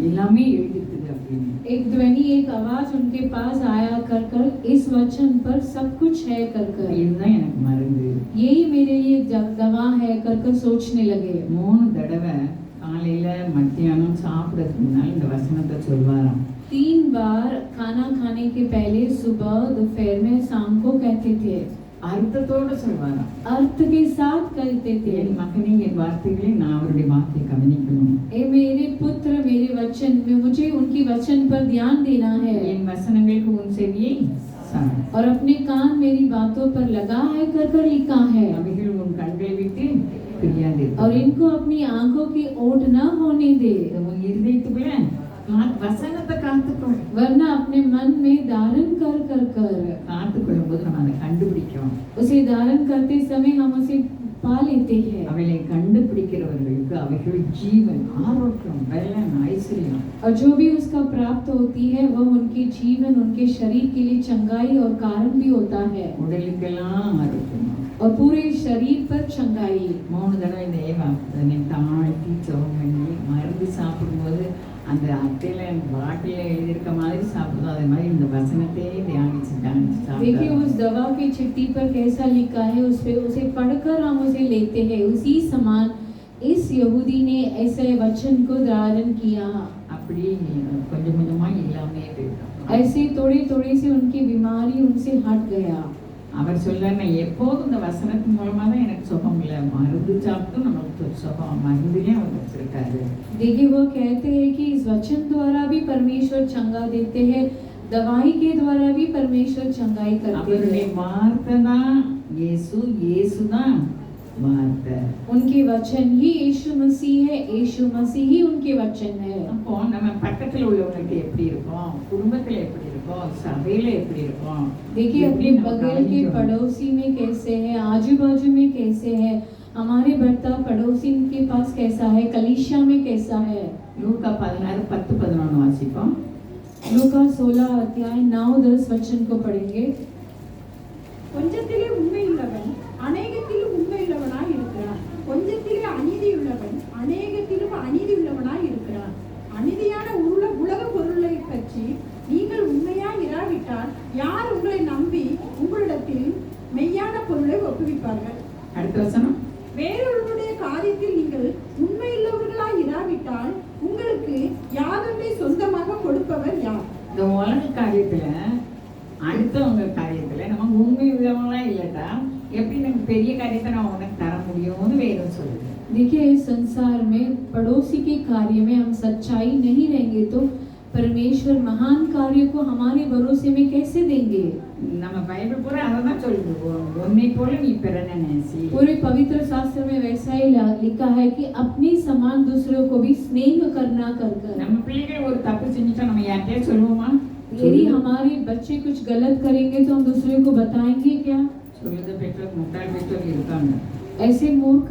எல்லாமே எழுதிருக்குது அப்படின்னு. एक ध्वनि एक आवाज उनके पास आया कर कर इस वचन पर सब कुछ है कर कर இதுதான் எனக்கு மருந்து. यही मेरे लिए दवा है कर कर सोचने लगे. 3 தடவை காலையில மத்தியானம் சாப்பிடறதுக்கு முன்னால இந்த வசனத்தை சொல்வாராம். 3 बार खाना खाने के पहले सुबह दोपहर में शाम को कहते थे. அர்த்தத்தோட சொல்வாராம். अर्थ के साथ कहते थे. என் மகனே என் வார்த்தைகளை நான் அவருடைய வார்த்தையை கவனிக்கணும். ए मेरे पुत्र मेरे वचन में मुझे उनकी वचन पर ध्यान देना है. என் வசனங்களுக்கு உன் செவியை சாய். और अपने कान मेरी बातों पर लगा है कर कर लिखा है. அவைகள் உன் கண்களை விட்டு பிரியாது. और इनको अपनी आंखों की ओट न होने दे. உன் இருதயத்துக்குள்ள வசனத்தை காத்துக்கணும். वरना अपने मन में धारण कर कर कर காத்துக்கொள்ளும் போது நம்ம அதை கண்டுபிடிக்கிறோம். उसे धारण करते समय हम उसे पा लेते हैं. அவைகளை கண்டுபிடிக்கிறவர்களுக்கு அவைகள் ஜீவன், ஆரோக்கியம், பலன், ஐஸ்வர்யம். और जो भी उसका प्राप्त होती है वह उनके जीवन उनके शरीर के लिए चंगाई और कारण भी होता है உடலுக்கெல்லாம் ஆரோக்கியம். और पूरे शरीर पर चंगाई. 3 தடவை இந்த ஏவா தன்னை தாழ்த்தி ஜெபம் பண்ணி மருந்து சாப்பிடும்போது அந்த அட்டையில பாட்டில எழுதியிருக்க மாதிரி சாப்பிடுதோம், அதே மாதிரி இந்த வசனத்தையே தியானிச்சு देखिए उस दवा की चिट्ठी पर कैसा लिखा है उस पे उसे पढ़कर हम उसे लेते हैं. उसी समान इस यहूदी ने ऐसे वचन को धारण किया. அப்படி கொஞ்சம் கொஞ்சமா இல்லாமே போயிடும். ऐसे थोड़े थोड़े से उनकी बीमारी उनसे हट गया. அவர் சொல்றாரு, நான் எப்போதும் இந்த வசனத்தின் மூலமா தான் எனக்கு சுகம் இல்லை, மருந்து சாப்பிட்டு நமக்கு சுகம், மருந்துலேயே அவர் வச்சிருக்காரு. देखिए वो कहते हैं कि इस वचन द्वारा भी परमेश्वर चंगा देते हैं, दवाई के द्वारा भी परमेश्वर चंगाई करते அவருடைய हैं. வார்த்தை தான் இயேசு, இயேசு தான் வார்த்தை. उनके वचन ही यीशु मसीह है, यीशु मसीह ही उनके वचन है. அப்போ நம்ம பக்கத்துல உள்ளவங்களுக்கு எப்படி இருக்கும், குடும்பத்துல எப்படி இருக்கும், சபையில எப்படி இருக்கும். देखिए अपने बगल के पड़ोसी में कैसे है, आजू बाजू में कैसे है, हमारे बर्ताव पड़ोसी के पास कैसा है, कलीसिया में कैसा है. லூக்கா 16:10-11 வாசிப்போம். लूका 16 अध्याय 9-10 वचन को पढ़ेंगे. கொஞ்சத்திலே உண்மையுள்ளவன் அநேகத்திலும் உண்மையுள்ளவனாய் இருக்கிறான். கொஞ்சத்திலே அநீதியுள்ளவன் அநேகத்திலும் அநீதியுள்ளவனாய் இருக்கிறான். அநீதியான உலக பொருளை பற்றி நீங்கள் உண்மையாய் இராவிட்டால் யார் உங்களை நம்பி உங்களிடத்தில் மெய்யான பொருளை ஒப்புவிப்பார்கள்? அடுத்த வசனம். வேறொருவருடைய காரியத்தில் நீங்கள் உண்மையுள்ளவர்களாய் இராவிட்டால் உங்களுக்கு யாதொன்றை சொந்தமாக கொடுப்பவர் யார்? இந்த உலக காரியத்துல, அடுத்தவங்க காரியத்துல நம்ம உண்மை உள்ளவங்களா இல்லட்டா எப்படி நம்ம பெரிய காரியத்தை நம்ம உனக்கு தர முடியும்னு வேதம் சொல்லுது. देखिए इस संसार में पड़ोसी के कार्य में हम सच्चाई नहीं रहेंगे तो परमेश्वर महान कार्य को हमारे भरोसे में कैसे देंगे? நம்ம பைபிள் பூரா அதை தான் சொல்லுது, உன்னை போல நீ பிறனை நேசி. पूरे पवित्र शास्त्र में वैसा ही लिखा है कि अपने समान दूसरों को भी स्नेह करना कर कर. நம்ம பிள்ளைகள் ஒரு தப்பு செஞ்சுட்டா நம்ம யார்கிட்டயே சொல்லுவோமா? यदि हमारे बच्चे कुछ गलत करेंगे तो हम दूसरे को बताएंगे क्या? சொல்லுத பெற்றோர் முட்டாள் பெற்றோர் இருக்காங்க. ऐसे मूर्ख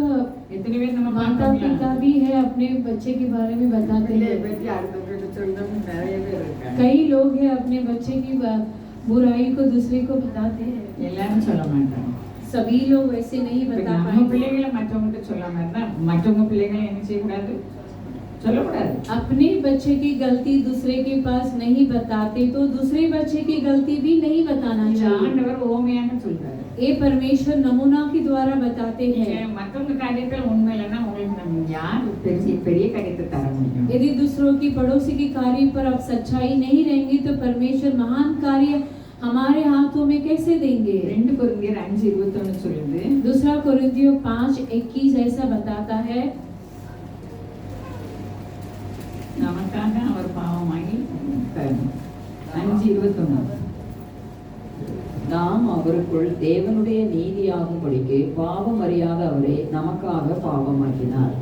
எத்தனை பேர் நம்ம माता पिता भी है अपने बच्चे के बारे में बताते हैं. பற்றி அடுத்தவங்களுக்கு சொல்றவங்க நிறைய பேர் இருக்காங்க. कई लोग हैं अपने बच्चे की बुराई को दूसरे को बताते हैं. எல்லாரும் சொல்ல மாட்டாங்க. सभी लोग वैसे नहीं இப்ப बता நம்ம पाएंगे. பிள்ளைகளை மற்றவங்களுக்கு சொல்லாம இருந்தா மற்றவங்க பிள்ளைகளை என்ன செய்யக்கூடாது? சொல்லக்கூடாது. अपने बच्चे की गलती दूसरे के पास नहीं बताते तो दूसरे बच्चे की गलती भी नहीं बताना चाहिए. ஆண்டவர் ஓமையாக சொல்றாரு. ये परमेश्वर नमूना के द्वारा बताते हैं. மற்றவங்க காரியத்துல உண்மை இல்லைன்னா உங்களுக்கு நம்ம யார் பெரிய காரியத்தை தர முடியும்? यदि दूसरों की पड़ोसी की कार्य पर आप सच्चाई नहीं रहेंगे तो परमेश्वर महान कार्य हमारे हाथों में कैसे देंगे? 2 கொரிந்தியர் 5:21 சொல்லுது. दूसरा कोरिन्थियों 5:21 ऐसा बताता है, நமக்காக அவர் பாவமாகி 5:21 நாம் அவருக்குள் தேவனுடைய நீதியாகும்படிக்கு பாவம் அறியாத அவரே நமக்காக பாவமாக்கினார்.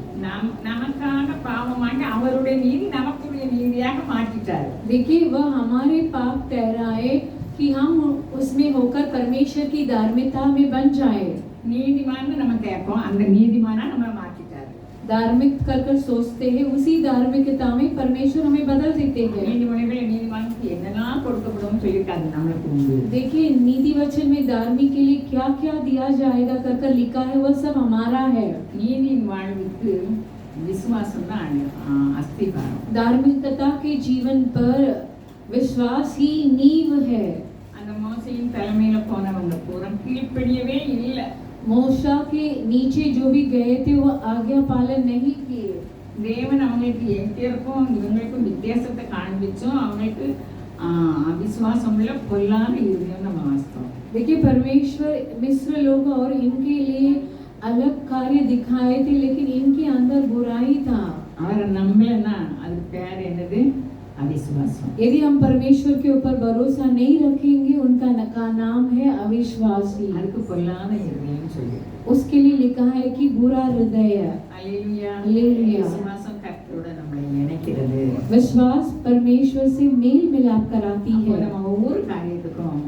நமக்காக பாவமாகி அவருடைய நீதி நமக்குடைய நீதியாக மாற்றிட்டார். देखिए वह हमारे पाप ठहराए कि हम उसमें होकर परमेश्वर की धार्मिकता में बन जाए. நீதிமான்னு நம்ம கேட்போம், அந்த நீதிமானா நம்ம மாற்றிட்டார். धार्मिक कर कर सोचते हैं, उसी धार्मिकता में परमेश्वर हमें बदल देते हैं. நீதிமொழிகளை நீதிமானுக்கு என்னெல்லாம் கொடுக்கப்படும் சொல்லியிருக்காது நம்மளுக்கு உண்டு. देखिए नीति वचन में धार्मिक के लिए क्या क्या दिया जाएगा कर कर लिखा है, वह सब हमारा है. நீதியின் வாழ்வுக்கு விசுவாசம் தான் அஸ்திபாரம். धार्मिकता के जीवन पर विश्वास ही नींव है. அந்த மோசையின் தலைமையில போனவங்க பூரா கீழ்ப்படியவே இல்லை. मूसा के नीचे जो भी गए थे वो आज्ञा पालन नहीं किए. தேவன் அவங்களுக்கு எகிப்தியருக்கும் இவங்களுக்கும் வித்தியாசத்தை காண்பிச்சும் அவங்களுக்கு அவிசுவாசம் உள்ள பொல்லாத இருதயம் நம்ம வாசித்தோம். देखिए परमेश्वर मिस्र लोग और इनके लिए अलग कार्य दिखाए थे लेकिन इनके अंदर बुराई था. அவரை நம்பலன்னா அதுக்கு பேர் என்னது? अविश्वासम. यदि हम परमेश्वर के ऊपर भरोसा नहीं रखेंगे उनका नाम है अविश्वासी. அதுக்கு பொல்லாத இருதயம் சொல்லி. उसके लिए लिखा है कि बुरा हृदय. हालेलुया. हालेलुया. விசுவாசம் கர்த்தரோட நம்மை இணைக்கிறது. विश्वास परमेश्वर से मेल मिलाप कराती है. நம்ம ஒவ்வொரு காரியத்துக்கும்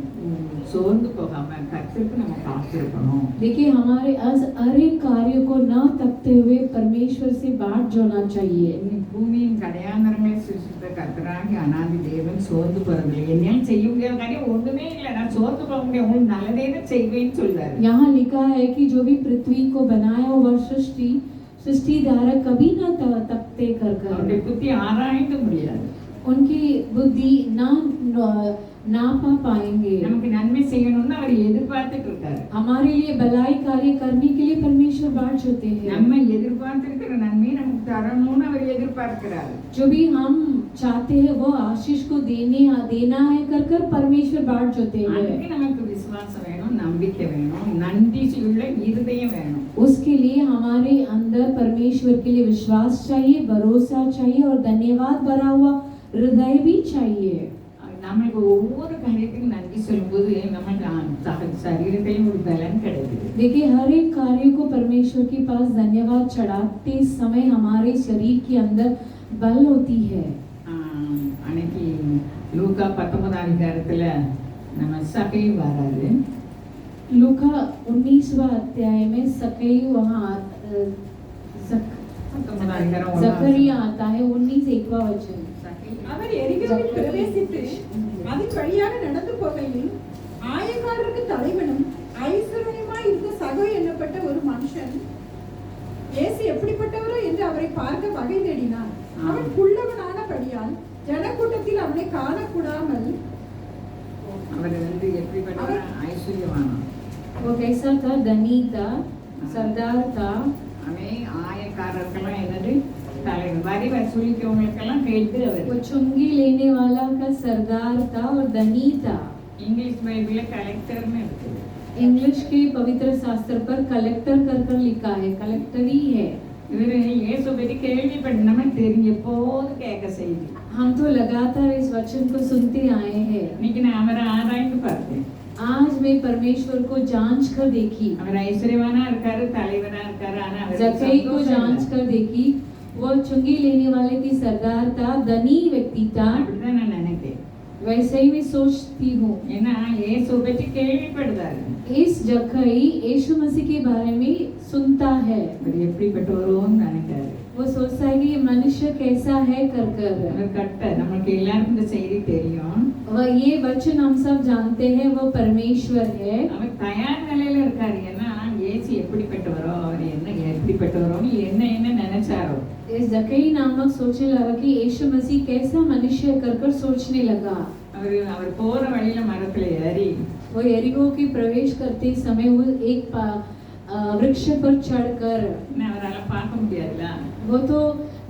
சோர்ந்து போகாம கர்த்தருக்கு நம்ம காத்திருக்கணும். देखिए हमारे हर एक कार्य को न तकते हुए परमेश्वर से बाट जोड़ना चाहिए. பூமியின் கடையாந்தரங்களை சிருஷ்டித்த கர்த்தராகி அநாதி தேவன் சோர்ந்து போறதில்லை. என்னால் செய்ய முடியாத காரியம் ஒண்ணுமே இல்லை, நான் சோர்ந்து போக முடியாது, உங்களுக்கு நல்லதே தான் செய்வேன்னு சொல்றாரு. यहाँ लिखा है कि जो भी पृथ्वी को बनाया वह सृष्टि द्वारा कभी न तकते कर அவருடைய புத்தி ஆராய்ந்து முடியாது. उनकी बुद्धि ना पा पाएंगे. நமக்கு நன்மை செய்யணும்னு அவர் எதிர்பார்த்துட்டு இருக்காரு. हमारे लिए भलाई कार्य करने के लिए परमेश्वर बाट जोते हैं. நம்ம எதிர்பார்த்திருக்கிற நன்மை நமக்கு தரணும்னு அவர் எதிர்பார்க்கிறார். जो भी हम चाहते हैं वो आशीष को देना है कर परमेश्वर बाट जोते हैं. அதுக்கு நமக்கு விசுவாசம் வேணும், நம்பிக்கை வேணும், நன்றியுள்ள இருதயம் வேணும். उसके लिए हमारे अंदर परमेश्वर के लिए विश्वास चाहिए, भरोसा चाहिए और धन्यवाद भरा हुआ हृदय भी चाहिए. நமக்கு ஒவ்வொரு காரியத்துக்கும் நன்றி சொல்லும்போது நமக்கு சரீரத்திலும் ஒரு பலன் கிடைக்குது. देखिए हर एक कार्य को परमेश्वर के पास धन्यवाद चढ़ाते समय हमारे शरीर के अंदर बल होती है. அன்னைக்கு லூக்கா 19 அதிகாரத்துல நம்ம சகை வராது. लूका 19वां अध्याय में सकै वहाँ जकरिया आता है. 19 वचन. அவர் எரிகோவில் பிரவேசித்து அதன் வழியாக நடந்து போகையில் ஆயக்காரருக்கு தலைவனும் ஐஸ்வர்யமாய் இருந்த சகோ என்னப்பட்ட ஒரு மனுஷன் இயேசு எப்படிப்பட்டவரோ என்று அவரை பார்க்க வகை தேடினான். அவன் புள்ளவனானபடியால் ஜனக்கூட்டத்தில் அவனை காணக்கூடாமல் அவர் எப்படிப்பட்ட ஐஸ்வர்யவானா? वो कैसा था? धनी था, सरदार था. அவன் ஆயக்காரர்கள்லாம் என்னது தலைவர், வரி வசூலிக்கிறவங்களுக்கெல்லாம் கேட்டு அவர். वो चुंगी लेने वाला का सरदार था और धनी था. इंग्लिश बाइबल कलेक्टर में इंग्लिश के पवित्र शास्त्र पर कलेक्टर कर लिखा है. कलेक्टर ही है. இவர் இயேசு பற்றி கேள்விப்பட்டோம், தெரிஞ்ச போது கேட்க செய்தி. हम तो लगातार इस वचन को सुनते आए हैं. இன்னைக்கு நான் அவரை ஆராய்ந்து பார்த்தேன். आज मैं परमेश्वर को जांच कर देखी. அவர் ஐஸ்வர்யவானா இருக்காரு, தலைவனா இருக்காரு. ஆனா जक्कई को जांच कर देखी. वो चुंगी लेने वाले की सरदार था, धनी व्यक्ति था. அப்படிதான் நான் நினைக்கிறேன். वैसे ही मैं सोचती हूँ. ஏன்னா இயேசு பற்றி கேள்விப்படுறாரு. इस जक्कई यीशु मसीह के बारे में सुनता है. அவர் எப்படிப்பட்டவரோன்னு நினைக்கிறாரு. वो सोचता है कि ये मनुष्य कैसा है कर அவர் கட்ட நமக்கு எல்லாருக்கும் இந்த செய்தி தெரியும். वह ये वचन हम सब जानते हैं. वो परमेश्वर है. அவர் தயார் நிலையில இருக்காரு. ஏன்னா இயேசு எப்படிப்பட்டவரோ, அவர் எப்படிப்பட்டவரோன்னு என்ன நினைச்சாரோ. इस जक्कई नामक सोचने लगा कि यीशु मसीह कैसा मनुष्य कर सोचने लगा. அவர் போற வழியில மரத்துல ஏறி वो यरीहो की प्रवेश करते समय वो एक वृक्ष पर चढ़कर, அவரால் பார்க்க முடியாதுல, वो तो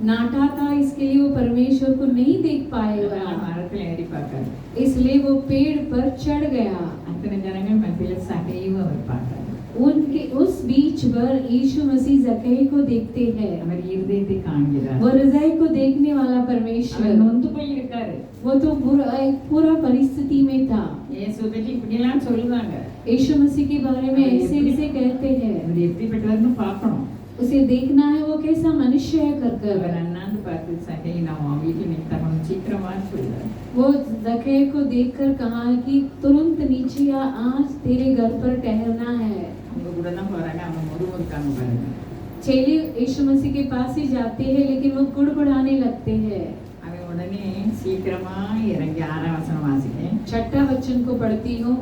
नाटा था, इसके लिए वो परमेश्वर को नहीं देख पाएगा. மரத்துல ஏறி பார்த்தாரு. इसलिए वो पेड़ पर चढ़ गया. அத்தனை ஜனங்கள் மத்தியில சகையும் அவர் பார்த்தாரு. उनके उस बीच पर यीशु मसीह जक्कई को देखते हैं. அவர் இருதயத்தை காண்கிறார். वो हृदय को देखने वाला परमेश्वर. அவர் நொந்து போய் இருக்காரு. वो तो पूरा परिस्थिति में था. இயேசு பற்றி இப்படிலாம் சொல்லுவாங்க. यीशु मसीह के बारे में ऐसे कहते हैं. அவர் எப்படிப்பட்டவர்னு பார்க்கணும். उसे देखना है वो कैसा मनुष्य है कर அவர் அண்ணாந்து பார்த்து சகை நான் உன் வீட்டில் நிற்கணும் சீக்கிரமா சொல்றாரு. वो जक्कई को देखकर कहा कि तुरंत नीचे आ, आज तेरे घर पर ठहरना है. அவங்க கூட தான் போறாங்க. அவங்க முருகருக்காங்க பாருங்க. चेले यीशु मसीह के पास ही जाते हैं लेकिन वो गुड़गुड़ाने लगते हैं. அவன் உடனே சீக்கிரமா இறங்கி 6ஆம் வசனம் வாசிக்கிறேன். 6 वचन को पढ़ती हूँ.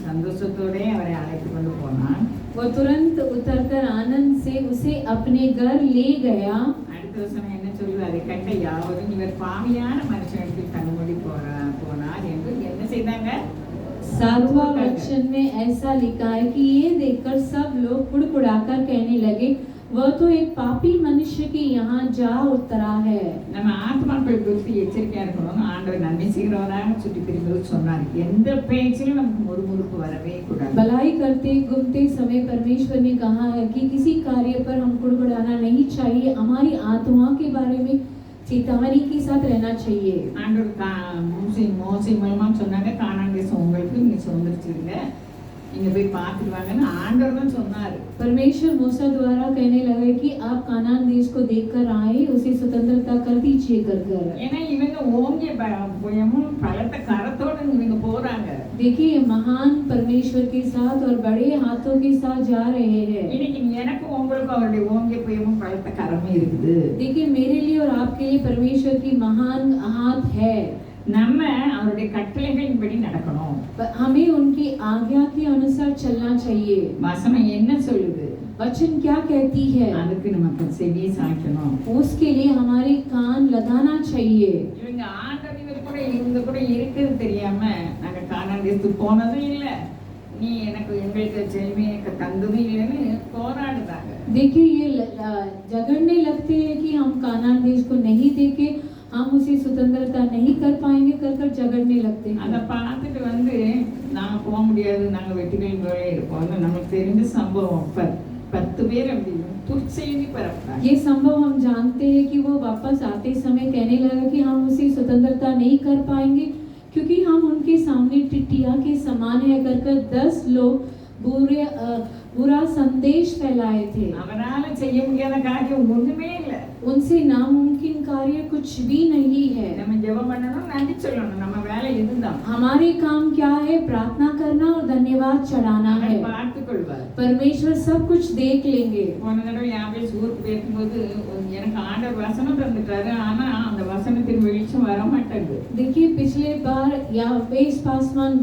சந்தோஷத்தோட அவரை அழைத்து கொண்டு போனான். वो तुरंत उतरकर आनंद से उसे अपने घर ले गया. அடுத்த அடுத்த வசனம் என்ன சொல்லுது? அதை கண்ட யாவரும் இவர் பாவியான மனுஷனுக்கு கண்மூடி போனார் என்று என்ன செய்தாங்க? 7वां वचन में ऐसा लिखा है कि ये देखकर सब लोग कुड़कुड़ाकर कहने लगे, वह तो एक पापी मनुष्य के यहाँ जा उतरा है। நம்ம ஆத்மாக்கள் குறித்து எச்சரிக்கையா இருக்கணும். ஆண்டவர் நன்மை செய்கிறவராக சுற்றி திரிந்து சொன்னார். எந்த பேச்சிலும் நமக்கு முறுமுறுப்பு வரவே கூடாது. भलाई करते घूमते समय परमेश्वर ने कहा है कि किसी कार्य पर हम कुड़कुड़ाना नहीं चाहिए। हमारी आत्माओं के बारे में चेतावनी के साथ रहना चाहिए। ஆண்டவர் மோசே மூலமா சொன்னாங்க, கானான் தேசம் உங்களுக்கு நீங்க சுதந்திரிச்சிருங்க, நீங்க போய் பார்த்துட்டு வாங்கன்னு ஆண்டவர் தான் சொன்னார். परमेश्वर मूसा द्वारा कहने लगे कि आप कानान देश को देखकर आए, उसे स्वतंत्रता कर दीजिए कर। ஏன்னா இவங்க ஓங்கிய புயமும் பலத்த கரத்தோட இவங்க போறாங்க. देखिए महान परमेश्वर के साथ और बड़े हाथों के साथ जा रहे हैं। இன்னைக்கு எனக்கு உங்களுக்கு அவருடைய ஓங்கிய புயமும் பலத்த கரமும் இருக்குது. देखिए मेरे लिए और आपके लिए परमेश्वर की महान हाथ है। நம்ம அவருடைய கட்டளைகளின்படி நடக்கணும். हमें उनकी आज्ञा के अनुसार चलना चाहिए। வசனம் என்ன சொல்லுது? वचन क्या कहती है? அதுக்கு நமக்கு செவியை சாய்க்கணும். उसके लिए हमारे कान लगाना चाहिए। இவங்க ஆண்டவர் கூட இருக்குது தெரியாம நாங்க கானான் தேசத்துக்கு போனதும் இல்ல, நீ எனக்கு எங்களுக்கு செல்வியை தந்ததும் இல்லைன்னு போராடுறாங்க. देखिए ये झगड़ने लगते हैं कि हम कानान देश को नहीं देखे, हम उसे स्वतंत्रता नहीं कर पाएंगे कर झगड़ने लगते हैं। அதை பார்த்துட்டு நாங்க போக முடியாது, நாங்க வெட்டிகளின் போல இருப்போம். நமக்கு தெரிஞ்ச சம்பவம் 10 பேர் அப்படி துர்ச்செய்தி பரப்புறாங்க. ये संभव हम जानते हैं कि वो वापस आते समय कहने लगा कि हम उसे स्वतंत्रता नहीं कर पाएंगे क्योंकि हम उनके सामने टिटिया के समान है कर 10 लोग बुरा संदेश फैलाए थे। அவரால செய்ய முடியாத காரியம் ஒண்ணுமே இல்ல. उनसे नामुमकिन कार्य कुछ भी नहीं है। நம்ம ஜெபம் பண்ணணும், நன்றி சொல்லணும். நம்ம வேலை இதுதான். हमारे काम क्या है? प्रार्थना करना और धन्यवाद चढ़ाना है। பார்த்துக் கொள்வார். परमेश्वर सब कुछ देख लेंगे। போன தடவை யாபேஸ் ஊருக்கு போகும்போது எனக்கு ஆண்டவர் வசனம் தந்துட்டாரு, ஆனா அந்த வசனத்தின் வெளிச்சம் வர மாட்டேங்குது. देखिए पिछले बार याबेस पासवान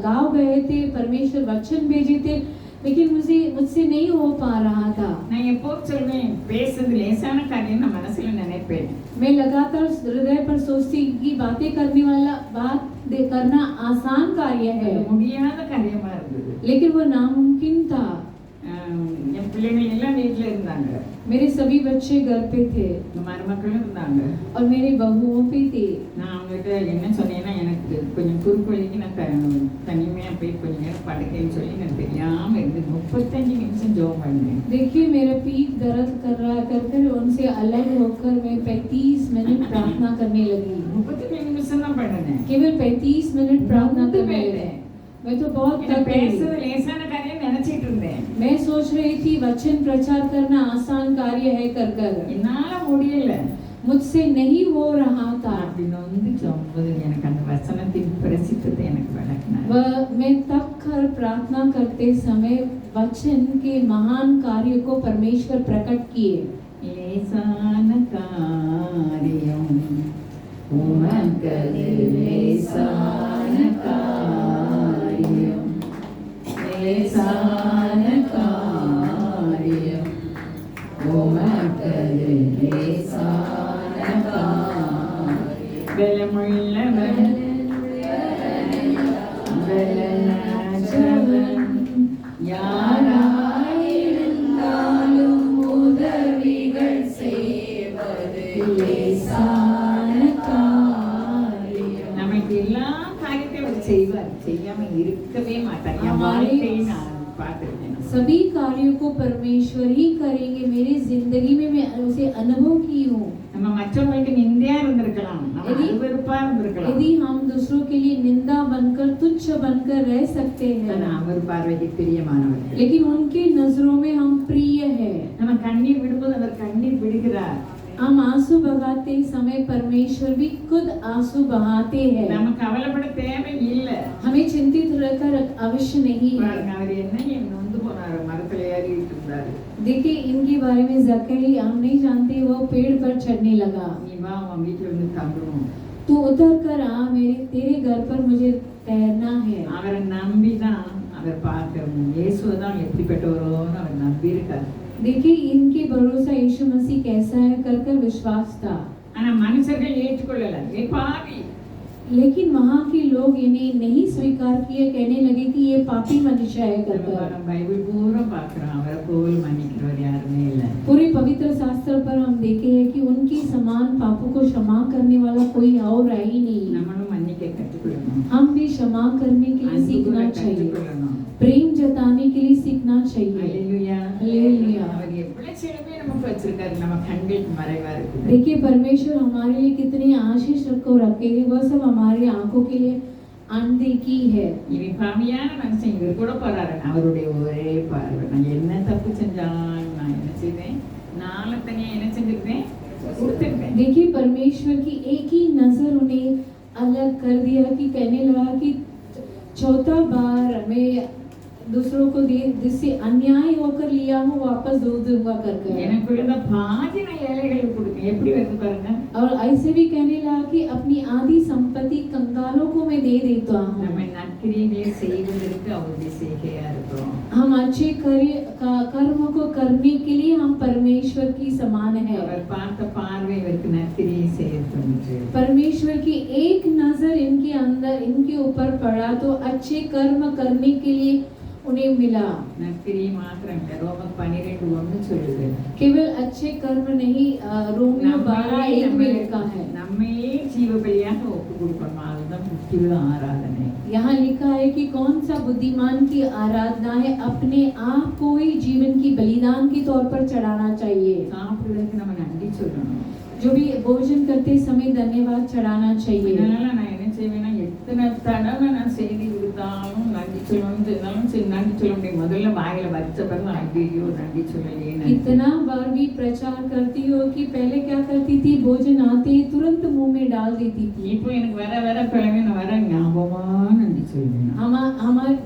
गांव गए थे, परमेश्वर वचन भेजे थे, लेकिन मुझसे नहीं हो पा रहा था। நான் எப்போ சொல்வேன், பேசுறது லேசான காரியம் நான் மனசுல நினைப்பேன். मैं लगातार हृदय पर सोचती कि बातें करने वाला बात करना आसान कार्य है, முடியாத காரியமா இருந்தது. लेकिन वो नामुमकिन था। என் பிள்ளைகள் எல்லாம் வீட்டுல இருந்தாங்க. मेरे सभी बच्चे घर पे थे மருமக்களும் இருந்தாங்க और मेरे बहुओं भी थे। நான் அவங்ககிட்ட என்ன சொன்னேன்னா, எனக்கு கொஞ்சம் குறுக்கு வழிக்கு நான் தனிமையா போய் கொஞ்ச நேரம் படுக்கைன்னு சொல்லி நான் தெரியாம இருந்து 35 நிமிஷம் ஜெபம் பண்ணேன். देखिए मेरा पीठ दर्द कर रहा कर उनसे अलग होकर मैं 35 मिनट प्रार्थना करने लगी। 35 நிமிஷம் தான் பண்ணேன். केवल 35 मिनट प्रार्थना करने लगी। मैं तो बहुत थक गई। பேசுறது லேசான காரியம் நினைச்சிட்டு இருந்தேன். मैं सोच रही थी वचन प्रचार करना आसान कार्य है कर என்னால முடியல, मुझसे नहीं हो रहा था। அப்படின்னு வந்து சொல்லும்போது எனக்கு அந்த வசனத்தின் பிரசித்தத்தை எனக்கு விளக்கினார். वह मैं तब कर प्रार्थना करते समय वचन के महान कार्य को परमेश्वर प्रकट किए। லேசான காரியம் உமக்கது லேசான காரியம், லேசான காரியம் உமக்கது லேசான காரியம். பலமுள்ளவன் பலனற்றவன் யாராயிருந்தாலும் உதவிகள் செய்வது லேசான காரியம். நமக்கு எல்லா காரியத்தையும் செய்வார், செய்யாம இருக்கவே மாட்டார். என் வாழ்க்கையை நான் பார்த்திருக்கேன். सभी कार्यों को परमेश्वर ही करेंगे। मेरी जिंदगी में मैं उसे अनुभव की हूँ। நம்ம மற்றவங்களுக்கு நிந்தையா இருந்திருக்கலாம், நம்ம அருவருப்பா இருந்திருக்கலாம், यदि हम दूसरों के लिए निंदा बनकर तुच्छ बनकर रह सकते हैं, ஆனா அவர் பார்வைக்கு பிரியமானவர். लेकिन उनके नजरों में हम प्रिय है। நம்ம கண்ணீர் விடும்போது அவர் கண்ணீர் விடுகிறார். हम आंसू बहाते समय परमेश्वर भी खुद आंसू बहाते हैं। நம்ம கவலைப்பட தேவை இல்ல. हमें चिंतित रहकर अवश्य नहीं है। அவர் என்ன நொந்து போனாரு, மரத்துல ஏறிட்டு இருந்தாரு. देखिए इनके बारे में ज़करी हम नहीं जानते, वो पेड़ पर चढ़ने लगा। நீ வா, உன் வீட்டுல வந்து தங்குவோம். तू उतर कर आ, मेरे तेरे घर पर मुझे ठहरना है। அவரை நம்பிதான் அவர் பார்க்க இயேசுவை தான் எப்படிப்பட்டவரோன்னு அவர் நம்பியிருக்கார். देखिए इनके भरोसा यीशु मसीह कैसा है कर विश्वास था, ஆனா மனுஷர்கள் ஏற்றுக்கொள்ளல. ஏ பாவி, लेकिन वहाँ के लोग इन्हें नहीं स्वीकार किए, कहने लगे कि ये पापी मनुष्य है कर। பைபிள் பூரா பார்க்கிறோம், அவரை போல் மன்னிக்கிறவர் யாருமே இல்லை. पूरे पवित्र शास्त्र पर हम देखे हैं कि उनकी समान पापों को क्षमा करने वाला कोई और है ही नहीं। நம்மளும் மன்னிக்க கற்றுக்கொள்ளணும், हम भी क्षमा करने के लिए सीखना चाहिए, கற்றுக்கொள்ளணும். प्रेम जताने के लिए सीखना चाहिए। அல்லேலூயா, அல்லேலூயா। அவர் எவ்வளவு செல்வமே நமக்கு வச்சிருக்காரு, நம்ம கண்களுக்கு மறைவா இருக்குது. देखिए परमेश्वर हमारे लिए कितनी आशीष को रखे हैं, वह सब हमारी आंखों के लिए अनदेखी है। இவன் பாவியான மனுஷன், இவர் கூட போறாரு, அவருடைய ஒரே பார்வை, நான் என்ன தப்பு செஞ்சாலும் நான் என்ன செய்தேன், நாளை தனியா என்ன செஞ்சிருக்கேன், கொடுத்துருக்கேன். देखिए परमेश्वर की एक ही नजर उन्हें अलग कर दिया कि कहने लगा कि चौथा बार मैं दूसरों को दे जिससे अन्याय होकर लिया हूँ वापस दे दूंगा कर। எனக்குள்ள பாதி நான் ஏழைகளுக்கு கொடுத்தேன். எப்படி வருது பாருங்க. और ऐसे भी कहने लगा कि अपनी आधी संपत्ति कंगालों को मैं दे देता हूँ। நம்ம நற்கிரியைகளை செய்வதற்கு அவருடைய செய்கையா இருக்கிறோம். हम अच्छे कर्म को करने के लिए हम परमेश्वर की समान है। அவர் பார்த்த பார்வை இவருக்கு நற்கிரியை செய்ய தோன்றுச்சு. परमेश्वर की एक नजर इनके अंदर इनके ऊपर पड़ा तो अच्छे कर्म करने के लिए उन्हें मिला। நற்கிரியை மாத்திரம் இல்ல, ரோமர் 12:1 சொல்லுது. केवल अच्छे कर्म नहीं, रोमियो 12:1 में लिखा है। நம்மையே ஜீவபலியாக ஒப்பு கொடுக்கணும், அதுதான் புத்தியுள்ள ஆராதனை. यहाँ लिखा है कि कौन सा बुद्धिमान की आराधना है, अपने आप को ही जीवन की बलिदान के तौर पर चढ़ाना चाहिए। சாப்பிடுறதுக்கு நம்ம நன்றி சொல்லணும். जो भी भोजन करते समय धन्यवाद चढ़ाना चाहिए। அதனால நான் என்ன செய்வேன்னா, எத்தனை தடவை நான் செய்தி கொடுத்தாலும் நன்றி சொல்லணும் இருந்தாலும் சரி நன்றி சொல்ல முடியும். முதல்ல வாயில வச்ச பிறகு ஐயோ நன்றி சொல்லலையே. इतना बार भी प्रचार करती हो कि पहले क्या करती थी, भोजन आते ही तुरंत मुंह में डाल देती थी। இப்போ எனக்கு வர பிறகு நான் வர ஞாபகமா நன்றி சொல்லுவேன்.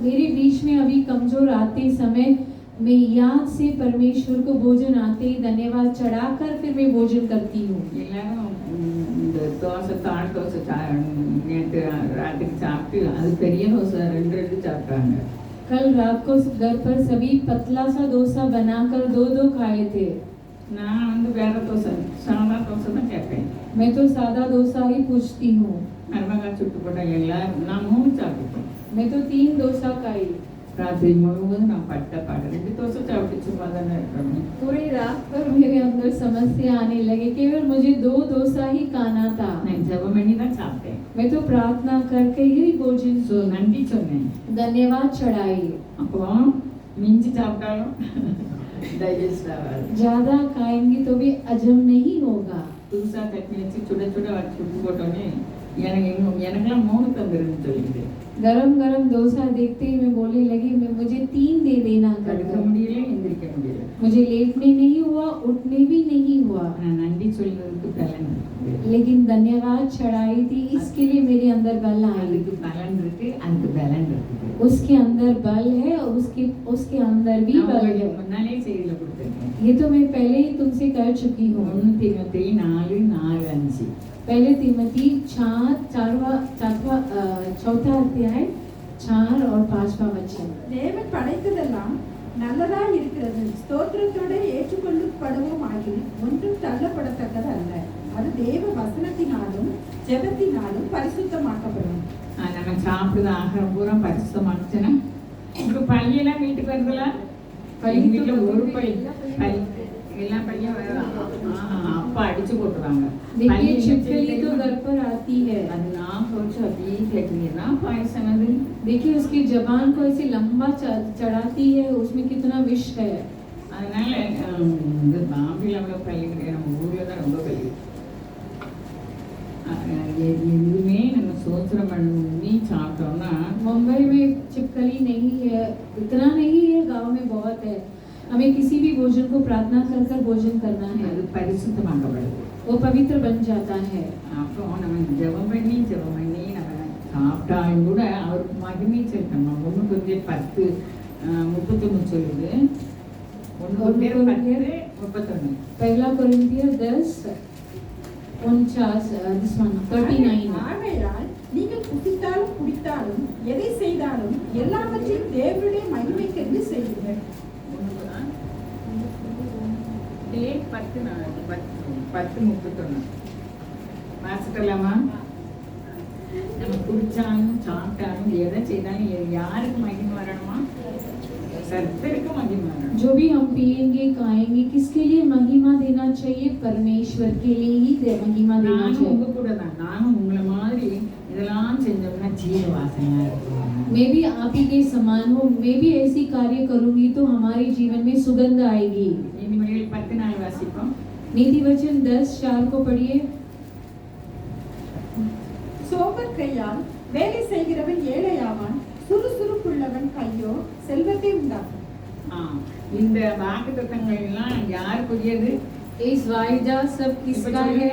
मेरे बीच में अभी कमजोर आते समय मैं याद से परमेश्वर को भोजन आते ही धन्यवाद चढ़ाकर फिर मैं भोजन करती हूँ। எல்லாரும் இந்த தோசை தாள் தோசை நேற்று ராத்திரி சாப்பிட்டு அது பெரிய தோசை 2 சாப்பிட்டாங்க. कल रात को घर पर सभी पतला सा डोसा बनाकर 2 खाए थे। நான் வேற தோசை சாதா தோசை தான் கேட்பேன். मैं तो सादा डोसा ही पूछती हूँ। மருமகா சுட்டு போட்ட எல்லாரும் நான் 3 சாப்பிட்டேன். मैं तो 3 डोसा खाई। ராத்திரி முழுவதும் நான் பட்ட பாடு 2 தோசை சாப்பிட்டு சும்மா தானே இருக்கணும். पूरी रात पर मेरे अंदर समस्या आने लगी, केवल मुझे 2 डोसा ही खाना था। நான் ஜெபம் பண்ணி தான் சாப்பிட்டேன். मैं तो प्रार्थना करके ही भोजन நன்றி சொன்னேன். धन्यवाद चढ़ाई। அப்போ மிஞ்சி சாப்பிட்டாலும் டைஜஸ்ட் ஆகாது. ज्यादा खाएंगे तो भी हजम नहीं होगा। புதுசா தட்டி வச்சு சுட சுட வச்சு சுட்டு போட்டோன்னே எனக்கெல்லாம் 3 தந்துருன்னு சொல்லிட்டு गरम गरम डोसा देखते ही मैं बोलने लगी मुझे 3 दे देना தடுக்க कर। முடியல, எந்திரிக்க முடியல. मुझे लेटने नहीं हुआ, उठने भी नहीं हुआ, நான் நன்றி சொல்றதுக்கு பலன் இருக்கு. लेकिन धन्यवाद चढ़ाई थी, इसके लिए मेरे अंदर बल आई। அதுக்கு பலன் இருக்கு, அதுக்கு பலன் இருக்குது. उसके अंदर बल है और उसके अंदर भी நான் बल உங்களுக்கு है। முன்னாலே செய்தியில கொடுத்திருக்கேன். ये तो मैं पहले ही तुमसे कह चुकी हूँ। 1 தீமோத்தேயு 4:4-5. पहले तिमोथी 4 अध्याय 4 और 5वां वचन। தேவன் படைத்ததெல்லாம் நல்லதாய் இருக்கிறது, ஸ்தோத்திரத்தோட ஏற்றுக்கொள்ளப்படவும் ஆகி ஒன்றும் தள்ளப்படத்தக்கது அல்ல. அது தேவ வசனத்தினாலும் ஜெபத்தினாலும் பரிசுத்தமாக்கப்படும். நம்ம சாப்பிடுற ஆகாரம் பூரா பரிசுத்தமாச்சுன்னா இப்போ பள்ளியெல்லாம் வீட்டுக்கு வருதுல, பள்ளி வீட்டுல ஒரு பள்ளி எல்லா பள்ளியும் அப்பா அடிச்சு போட்டுருவாங்க. देखिए छिपकली तो घर पर आती है। அது நான் सोचा अभी देखना पायसन அது. देखिए उसकी जबान को ऐसे लंबा चढ़ाती है, उसमें कितना विष है। அதனால இந்த பாம்பில் அவ்வளோ பள்ளி கிடையாது, நம்ம ஊரில் தான் ரொம்ப பள்ளி. எதுவுமே நம்ம சோத்திரம் பண்ணி சாப்பிட்டோம்னா मुंबई में छिपकली नहीं है, इतना नहीं है, गांव में बहुत है। हमें किसी भी भोजन को प्रार्थना कर भोजन करना है, அது பரிசுத்தமாக்கப்படுது. वो पवित्र बन जाता है। அப்போ நம்ம ஜெபம் பண்ணி நம்ம சாப்பிட்டாலும் கூட அவருக்கு மகிமை செலுத்தணும். 1 கொரிந்தியர் 10:31 சொல்லுது. 1 கொரிந்தியர் 10:31. पहला कोरिन्थियर 10:39। ஆகையால் நீங்கள் புசித்தாலும் குடித்தாலும் எதை செய்தாலும் எல்லாவற்றையும் தேவனுடைய மகிமைக்கென்று செய்யுங்கள். இதே 10:31 வாசிக்கலாமா? நம்ம குடிச்சாலும் சாப்பிட்டாலும் எதை செய்தாலும் யாருக்கு மகிமை வரணுமா? கர்த்தருக்கு மகிமை வரணும். जो भी हम पिएंगे खाएंगे किसके लिए महिमा देना चाहिए? परमेश्वर के लिए ही महिमा देना நானும் चाहिए. உங்க கூட தான், நானும் உங்களை மாதிரி இதெல்லாம் செஞ்சோம்னா ஜீவ வாசனையா இருக்கும். मैं भी आप ही के समान हूँ, मैं भी ऐसी कार्य करूंगी तो हमारे जीवन में सुगंध आएगी. நீதிமொழிகள் 10:4 வாசிப்போம். नीति वचन 10:4 को पढ़िए. சோபர் கையால் வேலை செய்கிறவன் ஏழையாவான், சுறுசுறுப்புள்ளவன் கையோ செல்வத்தை உண்டாக்கும். இந்த வாக்குத்தத்தங்கள் எல்லாம் யாருக்குரியது? इस वायदा सब किसका है?